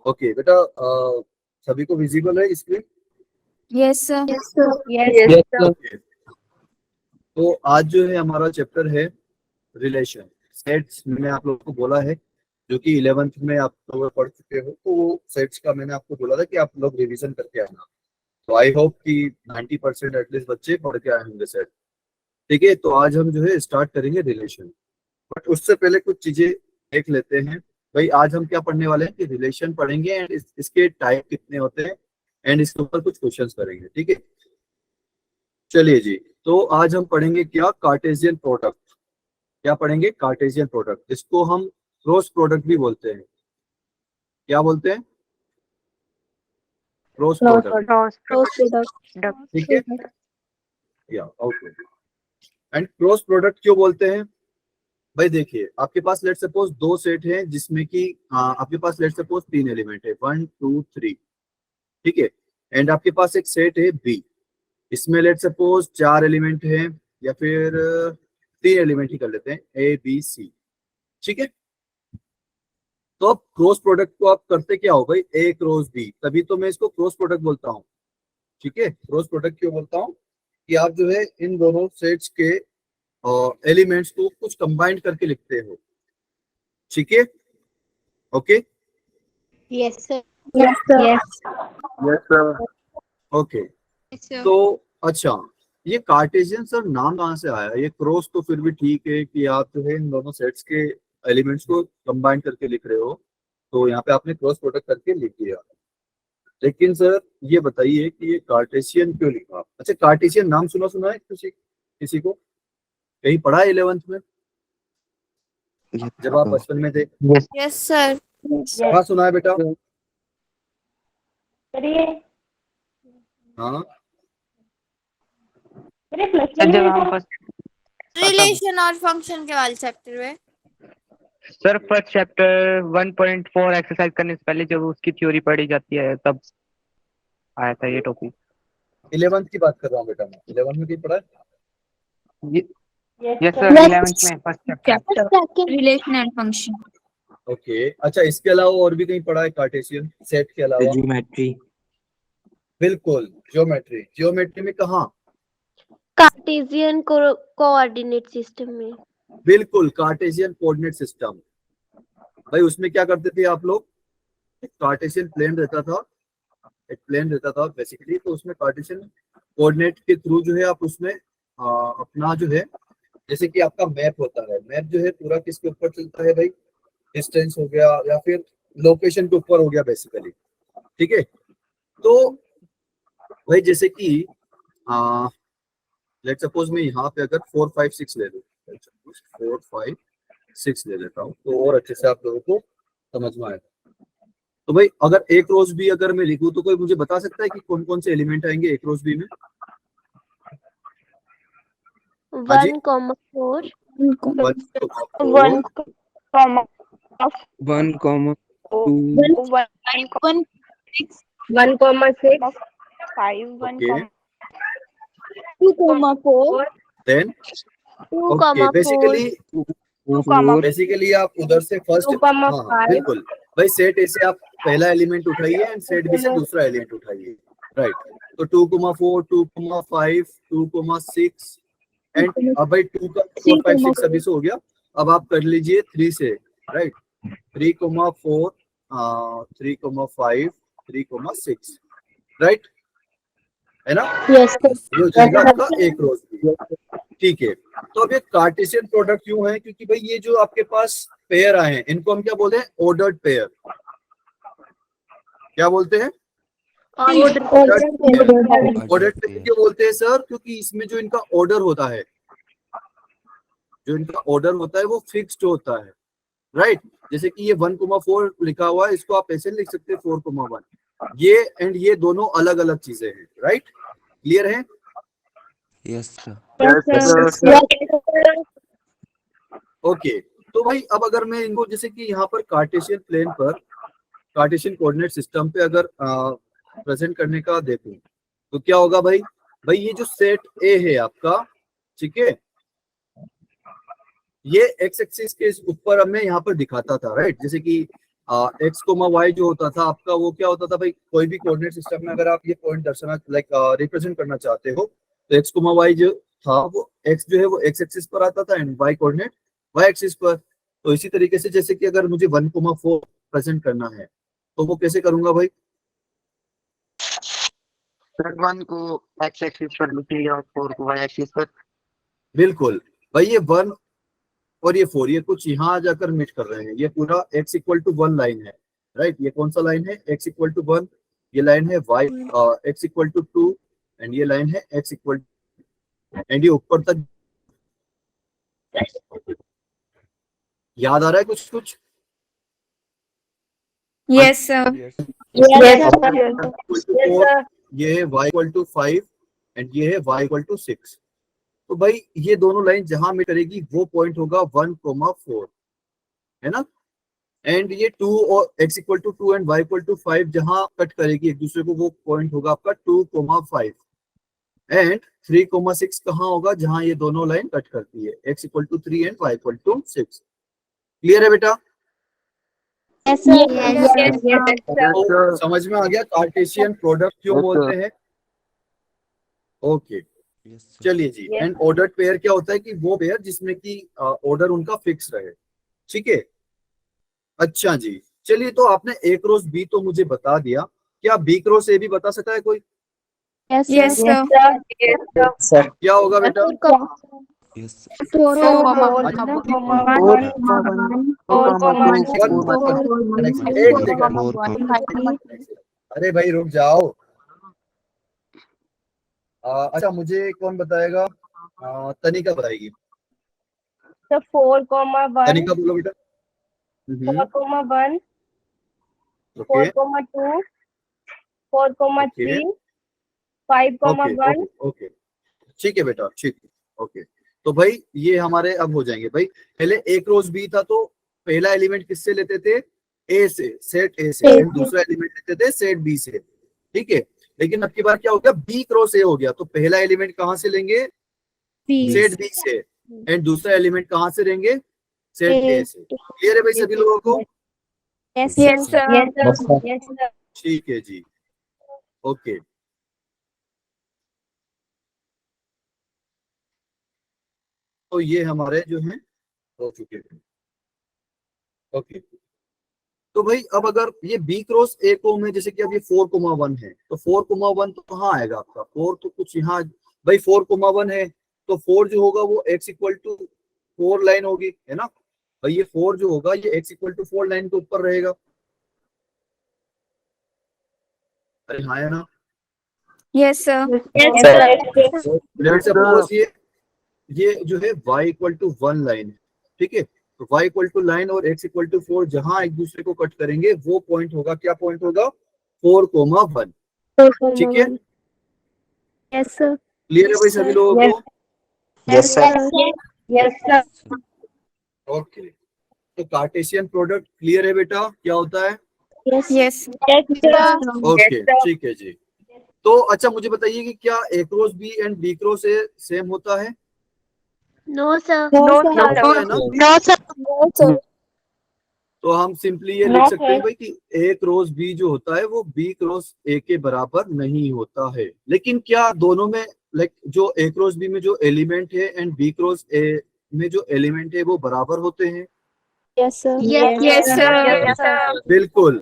Okay बेटा, सभी को विजिबल है screen? Yes sir. Yes, sir. Okay, तो आज जो है हमारा चैप्टर है रिलेशन। सेट्स मैंने आप लोगों को बोला है, जो कि 11th में आप लोग पढ़ चुके हो, तो वो सेट्स का मैंने आपको बोला था कि आप लोग रिवीजन करके आना। तो आई होप कि 90% एटलीस्ट बच्चे पढ़ के आए होंगे सेट। ठीक है, तो आज हम जो है स्टार्ट करेंगे रिलेशन, बट उससे पहले कुछ चीजें देख लेते हैं। भाई आज हम क्या पढ़ने वाले हैं कि रिलेशन पढ़ेंगे एंड इसके टाइप कितने होते हैं एंड इसके ऊपर कुछ क्वेश्चंस करेंगे। ठीक है, चलिए जी। तो आज हम पढ़ेंगे क्या, कार्टेशियन प्रोडक्ट। क्या पढ़ेंगे? Cartesian product. इसको हम क्रॉस प्रोडक्ट भी बोलते हैं। क्या बोलते हैं? Cross product. ठीक है, या ओके। एंड क्रॉस प्रोडक्ट क्यों बोलते हैं? भाई देखिए, आपके पास लेट सपोज दो सेट हैं जिसमें कि आपके पास लेट सपोज तीन एलिमेंट है, 1 2 3। ठीक है, एंड आपके पास एक सेट है बी, इसमें लेट सपोज चार एलिमेंट हैं, या फिर तीन एलिमेंट ही कर लेते हैं, ए बी सी। ठीक है, तो अब क्रॉस प्रोडक्ट को आप करते क्या हो भाई, ए क्रॉस बी, तभी तो मैं इसको क्रॉस प्रोडक्ट बोलता हूँ। ठीक है, क्रॉस प्रोडक्ट क्यों बोलता हूँ कि आप जो है इन दोनों सेट्स के एलिमेंट्स को कुछ कंबाइन करके लिखते हो। ठीक है, okay Yes, sir. Yes, sir. Yes, sir. Okay. तो अच्छा, ये कार्टेशियन सर नाम कहाँ से आया? ये क्रॉस तो फिर भी ठीक है कि आप जो है इन दोनों सेट्स के एलिमेंट्स को कंबाइन करके लिख रहे हो, तो यहाँ पे आपने क्रॉस प्रोडक्ट करके लिख दिया। लेकिन सर ये बताइए कि ये कार्टेशियन क्यों लिखा? अच्छा, कार्टेशियन नाम सुना सुना है किसी किसी को? कहीं पढ़ा है 11th में जब आप बचपन में थे? Yes sir. कहाँ सुना है बेटा? हाँ, जब हम फर्स्ट रिलेशन और फंक्शन के वाले चैप्टर में। सर फर्स्ट चैप्टर 1.4 एक्सरसाइज करने से पहले जब उसकी थ्योरी पढ़ी जाती है तब आया था ये टॉपिक। 11th की बात कर रहा हूँ बेटा मैं। 11th में कहीं पढ़ा है? यस सर, 11th में first chapter relation and function. Okay, अच्छा, इसके अलावा और भी कहीं पढ़ा है कार्टेशियन सेट के अलावा? ज्योमेट्री। बिल्कुल, ज्योमेट्री। ज्योमेट्री में कहाँ? कार्टेशियन कोऑर्डिनेट सिस्टम में। बिल्कुल, कार्टेशियन कोऑर्डिनेट सिस्टम। भाई उसमें क्या करते थे आप लोग? कार्टेशियन प्लेन रहता था, एक प्लेन रहता था बेसिकली, तो उसमें कार्टेशियन कोऑर्डिनेट के थ्रू जो है आप उसमें अपना जो है, जैसे कि आपका मैप होता है, मैप जो है पूरा किसके ऊपर चलता है भाई? डिस्टेंस हो गया या फिर लोकेशन के ऊपर हो गया बेसिकली। ठीक है, तो भाई जैसे कि लेट सपोज मैं यहाँ पे अगर 4 5 6 ले लूँ, 4 5 6 ले लेता हूँ, तो और अच्छे से आप लोगों को समझ में आएगा। तो भाई अगर एक रोज भी अगर मैं लिखूं, तो कोई मुझे बता सकता है कि कौन कौन से एलिमेंट आएंगे एक रोज बी में? हाँ जी, 1,4 1 1, 2, 1,6 ओके, 2,4 देन 2,4 ओके, बेसिकली आप उधर से फर्स्ट, हाँ बिल्कुल भाई, सेट ए से आप पहला एलिमेंट उठाइए एंड सेट बी से दूसरा एलिमेंट उठाइए, राइट। तो 2,4 2,5 2,6 एंड अब भाई 2 का 4 5 6 अभी से हो गया। अब आप कर लीजिए 3 से, राइट, 3,4 3,5 3,6, राइट, है ना? यस ये हो जाएगा आपका एक रोज भी। ठीक है, तो अब ये कार्टेशियन प्रोडक्ट क्यों है? क्योंकि भाई ये जो आपके पास पेयर आए हैं, इनको हम क्या बोलते हैं? Ordered pair. क्या बोलते हैं? ऑर्डर्ड पेयर क्यों बोलते हैं सर? क्योंकि इसमें जो इनका ऑर्डर होता है, जो इनका ऑर्डर होता है वो फिक्स्ड होता है, राइट। जैसे कि ये 1,4 लिखा हुआ है, इसको आप ऐसे लिख सकते हैं 4,1। ये एंड ये दोनों अलग अलग चीजें हैं, राइट। क्लियर है? Yes sir. ओके, तो भाई अब अगर मैं इनको जैसे कि यहाँ पर कार्टेशियन प्लेन पर, कार्टेशियन कोऑर्डिनेट सिस्टम पे अगर प्रेजेंट करने का देखूं, तो क्या होगा भाई? भाई ये जो सेट ए है आपका, ठीक है, ये एक्स एक्सिस के ऊपर मैं यहाँ पर दिखाता था, राइट। जैसे कि एक्स कोमा वाई जो होता था आपका, वो क्या होता था भाई, कोई भी कोऑर्डिनेट सिस्टम में अगर आप ये पॉइंट दर्शाना लाइक रिप्रेजेंट करना चाहते हो, तो एक्स कोमा वाई जो था वो एक्स जो है वो एक्स एक्सिस पर आता था and Y coordinate Y axis पर। तो इसी तरीके से जैसे कि अगर मुझे 1,4 प्रेजेंट करना है तो वो कैसे करूंगा भाई? सर 1 को x एक्सिस पर लिखिए और 4 को y एक्सिस पर। बिल्कुल भाई, ये 1 और ये 4 ये कुछ यहाँ जाकर मीट कर रहे हैं। ये पूरा x इक्वल टू 1 लाइन है, राइट। ये कौन सा लाइन है? x equal to 1। ये लाइन है y x equal to 2 and ये लाइन है x इक्वल एंड ये ऊपर तक। याद आ रहा है कुछ कुछ? Yes sir. Yes, sir. ये है y इक्वल टू 5 एंड ये है y इक्वल टू 6। तो भाई ये दोनों लाइन जहां में करेगी वो पॉइंट होगा 1,4, है ना। एंड ये 2 और x equal to 2 and y equal to 5 जहां कट करेगी एक दूसरे को, वो पॉइंट होगा आपका 2,5 एंड 3,6 कहाँ होगा? जहां ये दोनों लाइन कट करती है, x equal to 3 and y equal to 6। Clear है बेटा? yes, sir. तो समझ में आ गया कार्टेशियन प्रोडक्ट क्यों Yes, sir. बोलते हैं? Okay Yes, sir. चलिए जी। एंड ऑर्डर्ड पेयर क्या होता है कि वो पेयर जिसमें कि ऑर्डर उनका फिक्स रहे, ठीक है। अच्छा जी, चलिए तो आपने ए क्रॉस बी तो मुझे बता दिया, क्या बी क्रॉस ए भी बता सकता है कोई? Yes sir. क्या होगा बेटा? Yes, sir. 4 एक सेकंड, 4, अरे भाई रुक जाओ। अच्छा मुझे कौन बताएगा? तनिका बताएगी। So 4,1, तनिका बोलो बेटा। 4,1, ओके 4,2, 4,3, 5,1. ओके ठीक है बेटा, ठीक है, ओके। तो भाई ये हमारे अब हो जाएंगे भाई। पहले ए क्रॉस बी था तो पहला एलिमेंट किससे लेते थे? ए से, सेट ए से, एंड दूसरा एलिमेंट लेते थे सेट बी से, ठीक है। लेकिन अब की बार क्या हो गया? बी क्रॉस ए हो गया, तो पहला एलिमेंट कहाँ से लेंगे? सेट बी से, एंड दूसरा एलिमेंट कहाँ से लेंगे? सेट ए से। क्लियर है भाई सभी लोगों को? Yes sir. ठीक है जी, ओके। तो ये हमारे जो हैं हो चुके हैं, ओके। तो भाई अब अगर ये बी क्रॉस ए को में जैसे कि अब ये 4,1 है, तो 4,1 तो कहाँ आएगा आपका? 4 तो कुछ यहाँ, भाई 4,1 है तो 4 जो होगा वो x इक्वल टू 4 लाइन होगी, है ना भाई। ये 4 जो होगा ये x इक्वल टू 4 लाइन के ऊपर रहेगा। अरे हाँ है ना। Yes sir. लेट्स सपोज ये जो है y इक्वल टू 1 लाइन है, ठीक है। तो y इक्वल टू लाइन और x इक्वल टू 4 जहां एक दूसरे को कट करेंगे वो पॉइंट होगा, क्या पॉइंट होगा? 4,1, ठीक है। Yes, sir. क्लियर है भाई सभी लोगों को? Yes, sir. Yes, sir. Okay. तो कार्टेशियन प्रोडक्ट क्लियर है बेटा, क्या होता है? यस ओके ठीक है जी। तो अच्छा मुझे बताइए कि क्या A cross B and B cross A same होता है? No, sir. होता है ना। No, sir. तो हम सिंपली ये लिख सकते हैं भाई कि ए क्रॉस बी जो होता है वो बी क्रॉस ए के बराबर नहीं होता है। लेकिन क्या दोनों में लाइक जो ए क्रॉस बी में जो एलिमेंट है एंड बी क्रॉस ए में जो एलिमेंट है वो बराबर होते हैं? Yes, sir. Yes sir. बिल्कुल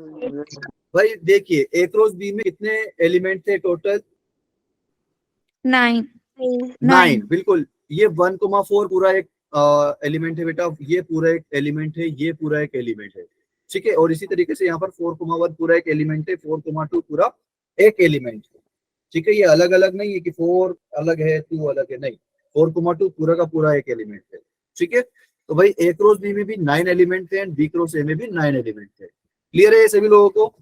भाई। देखिए ए क्रॉस बी में कितने एलिमेंट थे टोटल? 9। 9, बिल्कुल। ये 1,4 पूरा एक एलिमेंट है बेटा, ये पूरा एक एलिमेंट है, ये पूरा एक एलिमेंट है, ठीक है। और इसी तरीके से यहाँ पर 4,1 पूरा एक एलिमेंट है, 4,2 पूरा एक एलिमेंट है, ठीक है। ये अलग अलग नहीं है कि 4 अलग है 2 अलग है, नहीं, 4,2 पूरा का पूरा एक एलिमेंट है, ठीक है। तो भाई ए क्रॉस बी में भी 9 एलिमेंट थे एंड बी क्रॉस ए में भी 9 एलिमेंट थे। क्लियर है ये सभी लोगों को?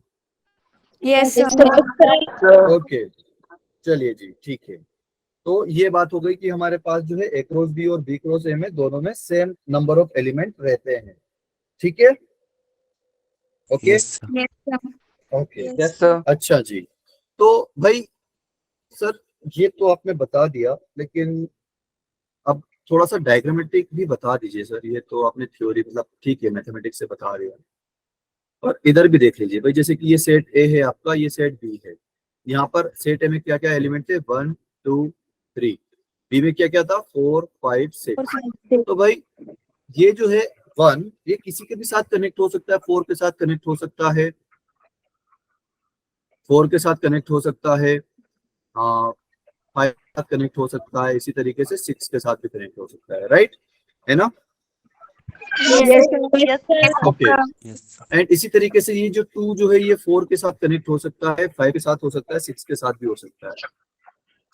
Yes sir. ओके चलिए जी, ठीक है। तो ये बात हो गई कि हमारे पास जो है ए क्रॉस बी और बी क्रॉस ए में दोनों में सेम नंबर ऑफ एलिमेंट रहते हैं, ठीक है। Okay Yes, sir. Yes sir. Okay yes sir. अच्छा जी। तो भाई सर ये तो आपने बता दिया, लेकिन अब थोड़ा सा डायग्रामेटिक भी बता दीजिए सर। ये तो आपने थ्योरी मतलब ठीक है मैथमेटिक्स से बता रहे हैं, और इधर भी देख लीजिए भाई, जैसे कि ये सेट ए है आपका, ये सेट बी है। यहाँ पर सेट ए में क्या क्या एलिमेंट थे, 1 2 3। बी में क्या क्या था, 4 5 6। तो भाई ये जो है 1, ये किसी के भी साथ कनेक्ट हो सकता है, 4 के साथ कनेक्ट हो सकता है, 4 के साथ कनेक्ट हो सकता है, 5 के साथ कनेक्ट हो सकता है, इसी तरीके से 6 के साथ भी कनेक्ट हो सकता है, राइट, है ना? ओके। Yes. एंड इसी तरीके से ये जो 2 जो है ये 4 के साथ कनेक्ट हो सकता है, 5 के साथ हो सकता है, 6 के साथ भी हो सकता है।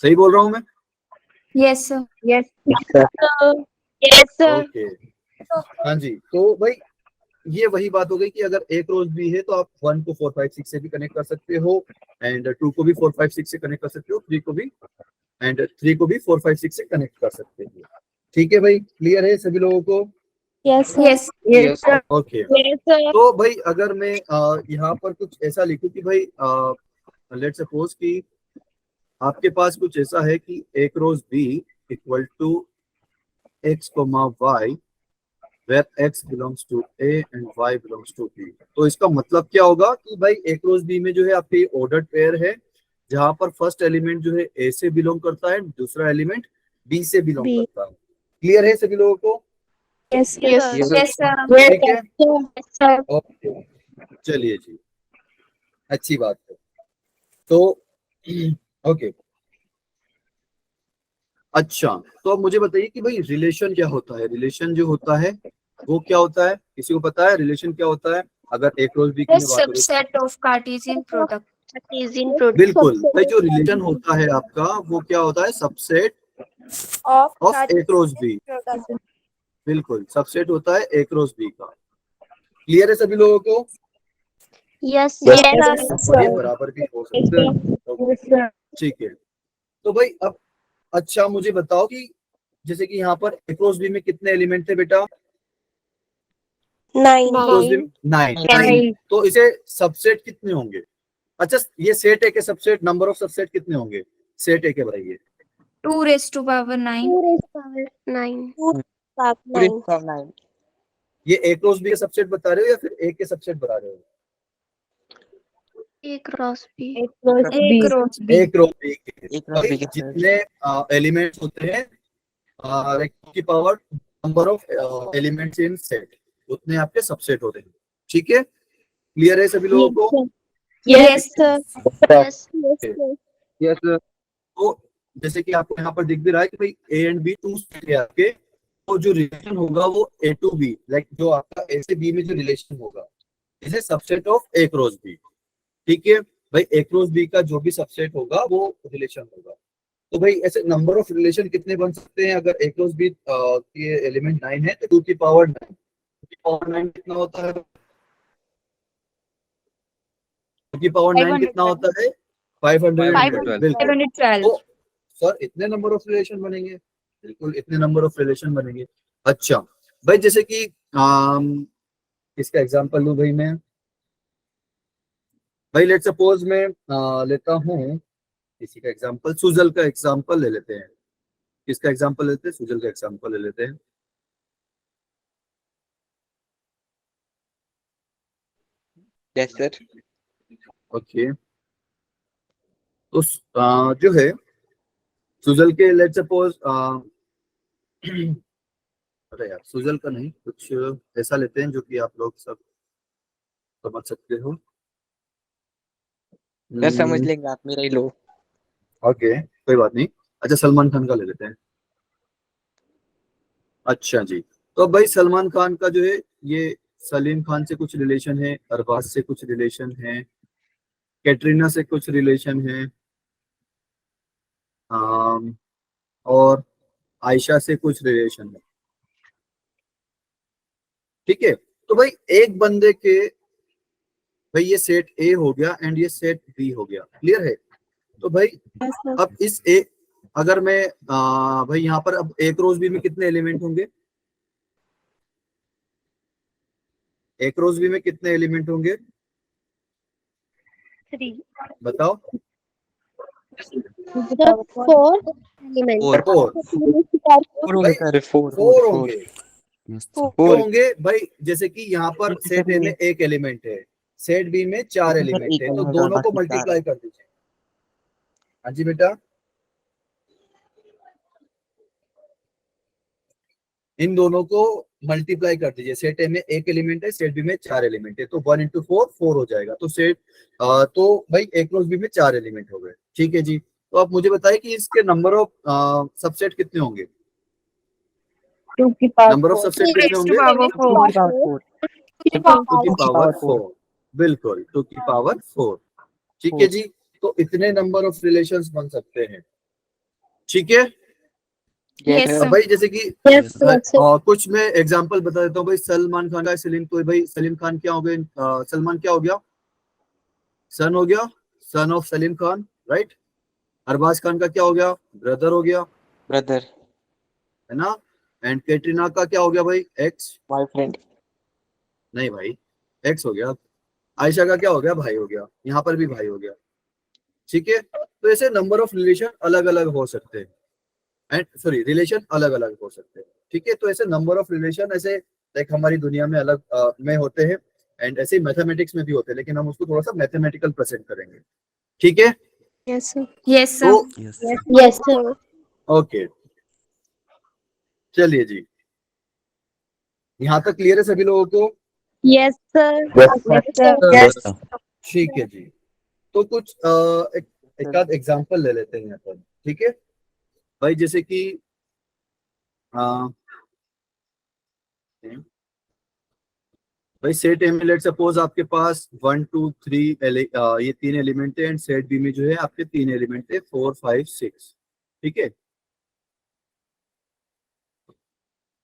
सही बोल रहा हूँ मैं? Yes, sir. Yes, sir. Okay. हाँ जी, तो भाई ये वही बात हो गई कि अगर एक रोज भी है तो आप 1 को 4 5 6 से भी कनेक्ट कर सकते हो, एंड 2 को भी 4 5 6 से कनेक्ट कर सकते हो, 3 को भी, एंड 3 को भी 4 5 6 से कनेक्ट कर सकते हो। ठीक है भाई, क्लियर है सभी लोगों को? Yes, sir. Yes. Yes, sir. Okay. Yes, sir. तो भाई अगर मैं यहाँ पर कुछ ऐसा लिखूं कि भाई लेट्स सपोज कि आपके पास कुछ ऐसा है कि एक रोज B equal to x, y, where x belongs to a and y belongs to b। तो इसका मतलब क्या होगा कि भाई एक रोज बी में जो है आपके ऑर्डर्ड पेयर है, जहां पर फर्स्ट एलिमेंट जो है ए से बिलोंग करता है, दूसरा एलिमेंट बी से बिलोंग B। करता है। क्लियर है सभी लोगों को? Yes, Yes, sir. yes, Yes, sir. ठीक है, Yes, sir. ओके, चलिए जी, अच्छी बात है। तो ओके, अच्छा, तो अब मुझे बताइए कि भाई रिलेशन क्या होता है? रिलेशन जो होता है वो क्या होता है? किसी को पता है रिलेशन क्या होता है? अगर एक रोज बी की The मैं बात करूं, subset of Cartesian product. Cartesian product बिल्कुल भाई, जो रिलेशन होता है आपका वो क्या होता है, सबसेट of ऑफ एक रोज बी। product. बिल्कुल, सबसेट होता है एक रोज बी का। क्लियर है सभी लोगों को? Yes, Yes, sir. और ये बराबर भी हो सकते हैं। Yes, sir. ठीक है, तो भाई अब अच्छा मुझे बताओ कि जैसे कि यहाँ पर एक रोज बी में कितने एलिमेंट थे बेटा? 9. 9। तो इसे सबसेट कितने होंगे? अच्छा, ये सेट ए के सबसेट, नंबर ऑफ सबसेट कितने होंगे सेट ए के बताइए? 2 raised to power 9. 2 raised to power 9. 2 raised to power 9. ये एक रोज बी के सबसेट बता रहे हो या फिर ए के सबसेट बता रहे हो? एक क्रॉस बी. एक rows B. एक रोज बी के एक row B भाई के जितने एलिमेंट्स होते हैं की power number of elements in set, उतने आपके सबसेट होते हैं। ठीक है, क्लियर है सभी लोगों को? Yes, sir. Yes, yes, Yes, sir. तो जैसे कि आपको यहाँ पर दिख भी रहा है कि भाई ए एंड बी 2 सेट है आपके, तो जो रिलेशन होगा वो ए टू बी, लाइक जो आपका ए से बी में जो रिलेशन होगा, इसे सबसेट ऑफ एक रोज बी। ठीक है भाई, एक रोज बी का जो भी सबसेट होगा वो रिलेशन होगा। तो भाई ऐसे नंबर ऑफ रिलेशन कितने बन सकते हैं? अगर एक रोज बी के एलिमेंट 9 है तो 2 की पावर 9, 2 की पावर 9 कितना होता है? 2 की पावर 9 कितना होता है? 512। बिल्कुल, 512. तो सर इतने नंबर ऑफ रिलेशन बनेंगे? बिल्कुल, इतने नंबर ऑफ रिलेशन बनेंगे। अच्छा भाई, जैसे कि इसका एग्जांपल लूं भाई मैं, भाई लेट सपोज मैं लेता हूं किसी का एग्जांपल, सुजल का एग्जांपल ले लेते हैं। किसका एग्जांपल लेते हैं? सुजल का एग्जांपल ले लेते हैं। Yes, sir. ओके, तो जो है सुजल के लेट सपोज अरे यार, सुजल का नहीं, कुछ ऐसा लेते हैं जो कि आप लोग सब समझ सकते हो। सर समझ लेंगे आप, मेरा ही लो। ओके, कोई बात नहीं। अच्छा, सलमान खान का ले लेते हैं। अच्छा जी, तो भाई सलमान खान का जो है ये सलीम खान से कुछ रिलेशन है, अरबाज से कुछ रिलेशन है, कैटरीना से कुछ रिलेशन है, और आयशा से कुछ रिलेशन है। ठीक है, तो भाई एक बंदे के, भाई ये सेट ए हो गया एंड ये सेट बी हो गया। क्लियर है? तो भाई अब इस ए, अगर मैं भाई यहाँ पर अब एक रोज बी में कितने एलिमेंट होंगे? एक रोज बी में कितने एलिमेंट होंगे 3. बताओ? 4 elements. 4 4 होंगे सर, 4 होंगे। Yes. क्यों होंगे भाई? जैसे कि यहाँ पर सेट ए में एक एलिमेंट है, सेट बी में 4 एलिमेंट थे, तो दोनों को मल्टीप्लाई कर दीजिए। हाँ जी बेटा, इन दोनों को मल्टीप्लाई कर दीजिए। सेट ए में 1 एलिमेंट है, सेट बी में 4 एलिमेंट है, तो 1 इंटू 4 4 हो जाएगा। तो तो भाई ए क्रॉस बी में 4 एलिमेंट हो गए। ठीक है जी, तो आप मुझे बताइए कि इसके नंबर ऑफ सबसेट कितने होंगे? 2 की पावर नंबर ऑफ 4। सबसेट 2 कितने raised to होंगे? power 4. 2 की पावर 4, बिल्कुल 2 की पावर 4। ठीक है जी, तो इतने नंबर ऑफ रिलेशंस बन सकते हैं। ठीक है, Yes, अब sir. भाई जैसे कि Yes, sir. कुछ मैं एग्जांपल बता देता हूँ। भाई सलमान खान का सलीम, तो भाई सलीम खान क्या हो गए? सलमान क्या हो गया? सन हो गया, son of Salim Khan, right. Arbaaz Khan का क्या हो गया? ब्रदर हो गया, ब्रदर, है ना। एंड कैटरीना का क्या हो गया भाई? एक्स। बॉयफ्रेंड। नहीं भाई, एक्स हो गया। आयशा का क्या हो गया? भाई हो गया। यहाँ पर भी भाई हो गया। ठीक है, तो ऐसे नंबर ऑफ रिलेशन अलग अलग हो सकते हैं, एंड सॉरी रिलेशन अलग अलग हो सकते हैं। ठीक है, तो ऐसे नंबर ऑफ रिलेशन ऐसे लाइक हमारी दुनिया में अलग में होते हैं, एंड ऐसे मैथमेटिक्स में भी होते हैं, लेकिन हम उसको थोड़ा सा मैथमेटिकल प्रेजेंट करेंगे। ठीक है, Yes, sir. Yes, sir. तो Yes. Yes, sir. ओके, चलिए जी, यहाँ तक क्लियर है सभी लोगों को? Yes, sir. Yes, sir. ठीक है जी, तो कुछ एक आध एग्जांपल ले लेते हैं यहाँ पर। ठीक है भाई, जैसे कि भाई सेट ए में लेट सपोज आपके पास 1 2 3 ये 3 एलिमेंट है, एंड सेट बी में जो है आपके 3 एलिमेंट है 4 5 6। ठीक है,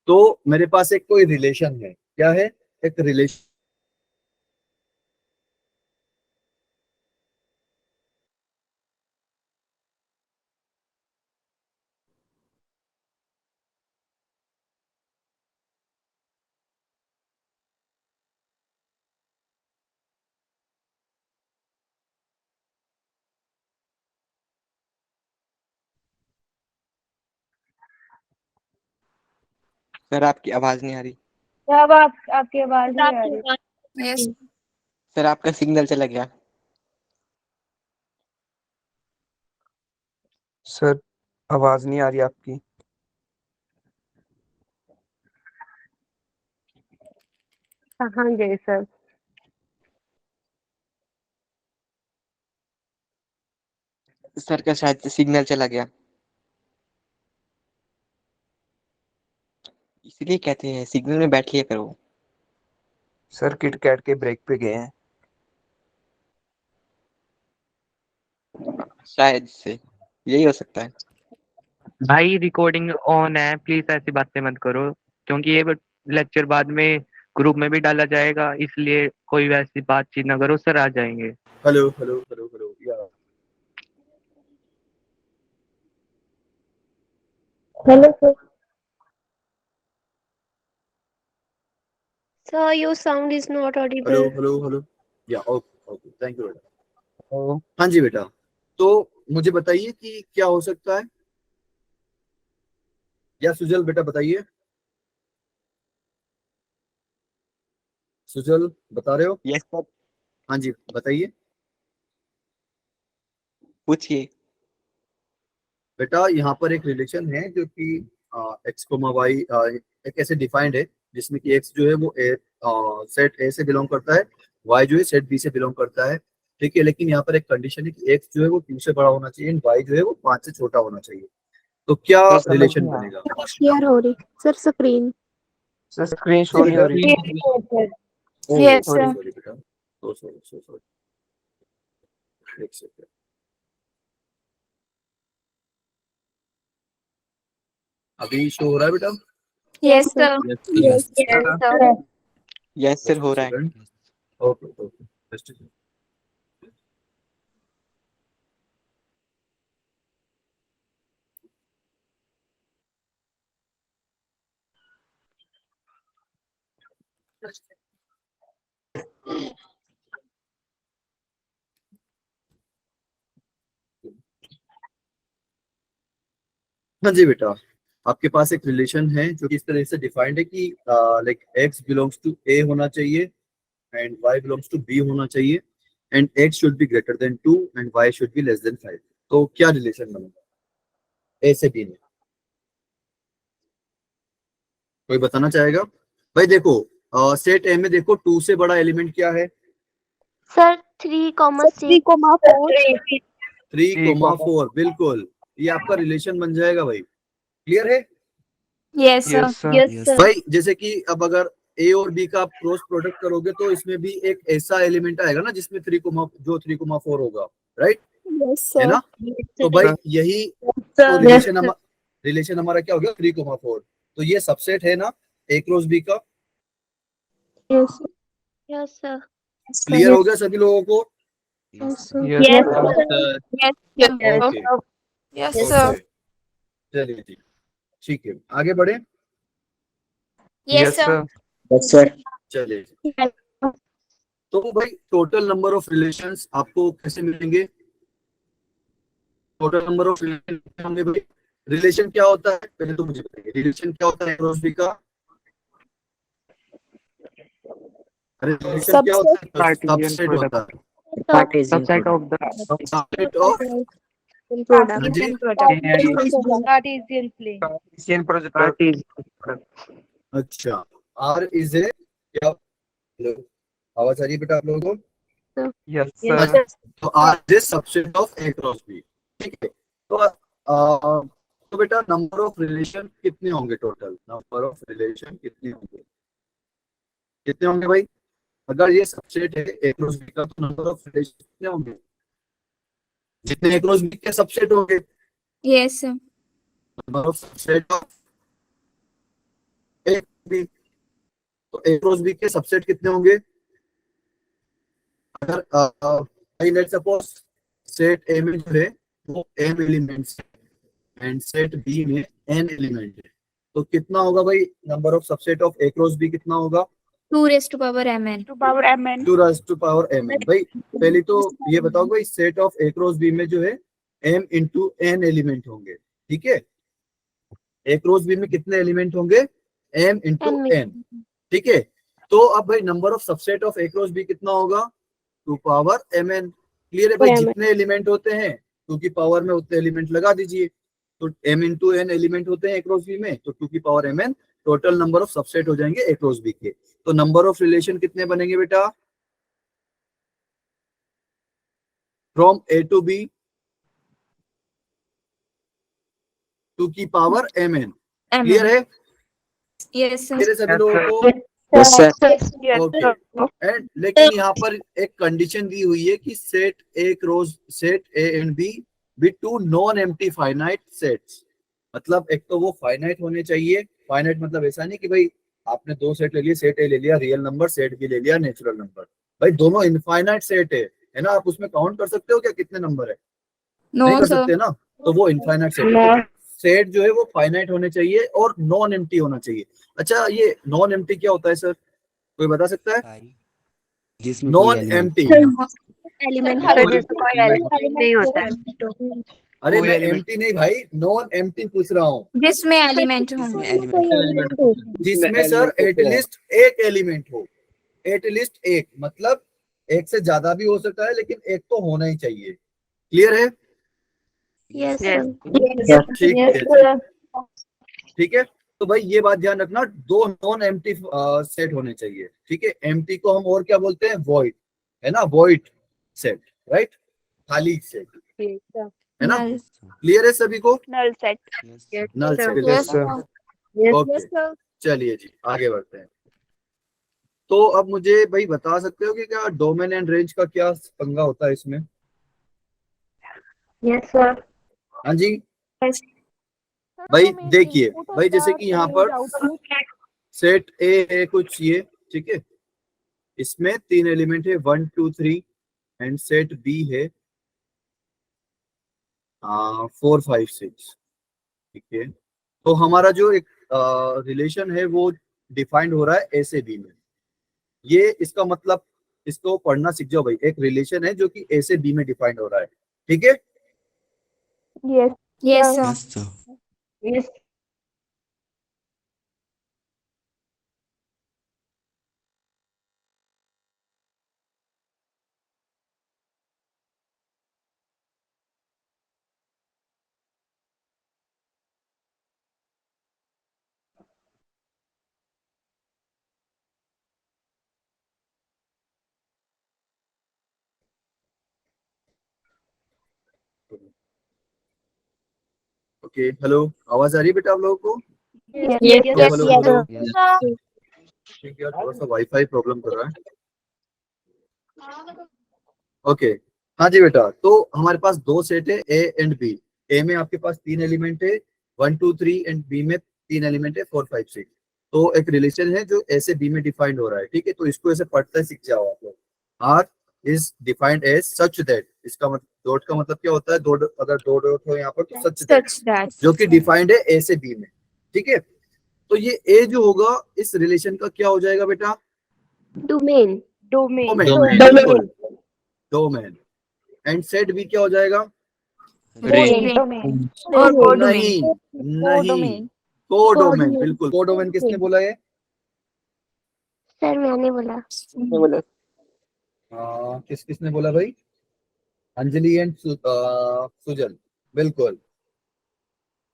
तो मेरे पास एक कोई रिलेशन है। क्या है? एक रिलेशन। सर आपकी आवाज नहीं आ रही। अब आपकी आवाज नहीं आ रही। Yes. सर आपका सिग्नल चला गया। सर आवाज नहीं आ रही आपकी। हाँ जी सर। सर का शायद सिग्नल चला गया, इसलिए कहते हैं सिग्नल में बैठ लिया करो। सर किटकैट के ब्रेक पे गए हैं। शायद से यही हो सकता है। भाई रिकॉर्डिंग ऑन है, प्लीज ऐसी बातें मत करो, क्योंकि ये लेक्चर बाद में ग्रुप में भी डाला जाएगा, इसलिए कोई वैसी बातचीत ना करो, सर आ जाएंगे। हेलो हेलो हेलो हेलो या Hello, sir. Sir, your sound is not hello audible. Hello hello या ओके ओके, थैंक यू बेटा। तो हाँ जी बेटा, तो मुझे बताइए कि क्या हो सकता है, या सुजल बेटा बताइए। सुजल बता रहे हो? यस सर, हाँ जी बताइए पूछिए। बेटा। यहाँ पर एक रिलेशन है जो कि एक्स कोमा वाई एक ऐसे डिफाइंड है, जिसमें कि एक्स जो है वो सेट ए से बिलोंग करता है, वाई जो है सेट बी से बिलोंग करता है। ठीक है, लेकिन यहाँ पर एक कंडीशन है कि एक्स जो है वो 2 से बड़ा होना चाहिए, एंड वाई जो है वो 5 से छोटा होना चाहिए। तो क्या सर समझ रिलेशन नहीं आया। बनेगा? शेयर हो रही सर स्क्रीन। सर स्क्रीन जी शो नहीं हो बेटा। रही। ओह Yes, सॉरी sir. सॉरी बेटा, सो सॉरी सो सॉरी, एक सेकंड। अभी शो हो रहा है बेटा? Yes, sir. Yes. Yes sir हो रहा है। ओके ओके, जस्ट हाँ जी बेटा, आपके पास एक रिलेशन है जो कि इस तरह से डिफाइंड है कि like X belongs to A होना चाहिए, and y belongs to b होना चाहिए and x should be greater than 2 and y should be less than 5। तो क्या रिलेशन बनेगा a से b में? कोई बताना चाहेगा? भाई देखो सेट ए में देखो 2 से बड़ा एलिमेंट क्या है? सर 3,6 3,4। बिल्कुल, ये आपका रिलेशन बन जाएगा भाई। क्लियर है? Yes, sir. Yes, sir. Yes, sir. भाई जैसे कि अब अगर ए और बी का आप क्रॉस प्रोडक्ट करोगे तो इसमें भी एक ऐसा एलिमेंट आएगा ना जिसमें 3,4 होगा, राइट? Yes, है sir. ना? तो भाई यही तो रिलेशन हमारा क्या हो गया 3,4। तो ये सबसेट है ना ए क्रॉस बी का। Yes, sir. Yes, sir. Clear हो गया सभी लोगों को? Yes, sir. Yes, Yes, sir. sir. Yes, sir. Okay, Yes, sir. चलिए जी, ठीक है, आगे बढ़े। Yes, sir. Yes, sir. चलिए जी। तो भाई टोटल नंबर ऑफ रिलेशंस आपको कैसे मिलेंगे? टोटल नंबर ऑफ रिलेशन होंगे भाई। रिलेशन क्या होता है पहले तो मुझे बताइए, रिलेशन क्या होता है क्रॉस बी का? अरे रिलेशन क्या होता है? Cartesian सबसेट होता है। Cartesian subset product. Of the subset of Product. हाँ जी, Cartesian product. Cartesian अच्छा R इज ए क्या? हेलो, आवाज आ रही है बेटा आप लोगों को? Yes, Yes, sir. तो R is a subset of A cross B। ठीक है, तो बेटा नंबर ऑफ रिलेशन कितने होंगे? टोटल नंबर ऑफ रिलेशन कितने होंगे? कितने होंगे भाई? अगर ये सबसेट है A क्रॉस B का तो नंबर ऑफ रिलेशन कितने होंगे? जितने A क्रॉस B के सबसेट होंगे। Yes, sir. Number of subset of A B, तो A क्रॉस B के सबसेट कितने होंगे? अगर लेट्स सपोज सेट A में जो है वो m elements and set B में n एलिमेंट है, तो कितना होगा भाई number of subset of A cross B? कितना होगा? 2 raised to power mn. 2 raised to power mn। भाई पहले तो ये बताओ भाई set of A cross B में जो है m इंटू n एलिमेंट होंगे, ठीक है? A क्रॉस B में कितने एलिमेंट होंगे? m इंटू n, ठीक है? तो अब भाई number of subset of A cross B कितना होगा? 2 पावर mn। क्लियर है भाई? जितने एलिमेंट होते हैं 2 की पावर में उतने एलिमेंट लगा दीजिए, तो m इंटू n एलिमेंट होते हैं A क्रॉस B में, तो 2 की power mn total number of subset हो जाएंगे A क्रॉस B के। तो नंबर ऑफ रिलेशन कितने बनेंगे बेटा? फ्रॉम A टू B 2 की पावर mn। क्लियर है? Yes, sir. क्लियर है सभी लोगों को? Yes, sir. ओके, एंड लेकिन यहाँ पर एक कंडीशन दी हुई है कि set A and B be two non empty finite sets. मतलब एक तो वो फाइनाइट होने चाहिए। फाइनाइट मतलब ऐसा नहीं कि भाई आपने 2 सेट ले लिए, सेट ए ले लिया रियल नंबर, सेट बी ले लिया नेचुरल नंबर। भाई दोनों इनफाइनाइट सेट है ना? आप उसमें काउंट कर सकते हो क्या कितने नंबर है? नहीं No, कर sir. सकते ना, तो वो इनफाइनाइट सेट है। सेट जो है वो फाइनाइट होने चाहिए और नॉन एम्प्टी होना चाहिए। अच्छा, ये नॉन एम्प्टी क्या होता है सर? कोई बता सकता है? जिसमें कोई नॉन element एम्प्टी। एलिमेंट नहीं होता है। अरे कोई मैं element- एम्प्टी नहीं भाई, नॉन एम्प्टी पूछ रहा हूँ। जिसमें एलिमेंट होंगे। जिसमें सर एटलीस्ट एक एलिमेंट हो। एटलीस्ट एक मतलब एक से ज्यादा भी हो सकता है, लेकिन एक तो होना ही चाहिए। क्लियर है? यस ठीक है, सर। ठीक है। तो भाई ये बात ध्यान रखना, 2 नॉन एम्प्टी सेट होने चाहिए, ठीक है? एम्प्टी को हम और क्या बोलते हैं? वॉइड, है ना? Void set, right? खाली सेट, है ना? Null. क्लियर है सभी को? Null set. Null set. Yes, sir. Okay, चलिए जी आगे बढ़ते हैं। तो अब मुझे भाई बता सकते हो कि क्या डोमेन एंड रेंज का क्या पंगा होता है इसमें? Yes sir. हाँ जी भाई देखिए, भाई जैसे कि यहाँ पर सेट ए है कुछ ये, ठीक है? इसमें 3 एलिमेंट है 1 2 3 एंड सेट बी है 4 5 6, ठीक है? तो हमारा जो एक रिलेशन है वो डिफाइंड हो रहा है ए से बी में। ये इसका मतलब इसको पढ़ना सीख जाओ भाई। एक रिलेशन है जो कि ए से बी में डिफाइंड हो रहा है, ठीक है? Yes Yes, sir. Yes, sir. Yes okay hello, आवाज आ रही है बेटा आप लोगों को? Yes, Yes, hello yes, hello yes, hello. sir. ठीक है, थोड़ा सा वाईफाई प्रॉब्लम कर रहा है। ओके, हाँ जी बेटा, तो हमारे पास दो सेट है ए एंड बी। ए में आपके पास 3 एलिमेंट है 1 2 3 एंड बी में 3 एलिमेंट है 4 5 6। तो एक रिलेशन है जो ए से बी में डिफाइंड हो रहा है, ठीक है। तो इसको ऐसे पढ़ते सीख जाओ आप लोग। R is defined as such that, इसका मतलब डॉट का मतलब क्या होता है, दो अगर दो डॉट हो यहाँ पर तो सच दैट, such that. जो कि डिफाइंड है ए से बी में, ठीक है। तो ये ए जो होगा इस रिलेशन का क्या हो जाएगा बेटा? Domain. Domain, Domain. बिल्कुल डोमेन। एंड सेट बी क्या हो जाएगा? Range. Or नहीं codomain. नहीं, कोडोमेन, बिल्कुल कोडोमेन। किसने बोला है? सर मैंने बोला। बोला किसने बोला भाई? अंजलि एंड सुजन, बिल्कुल।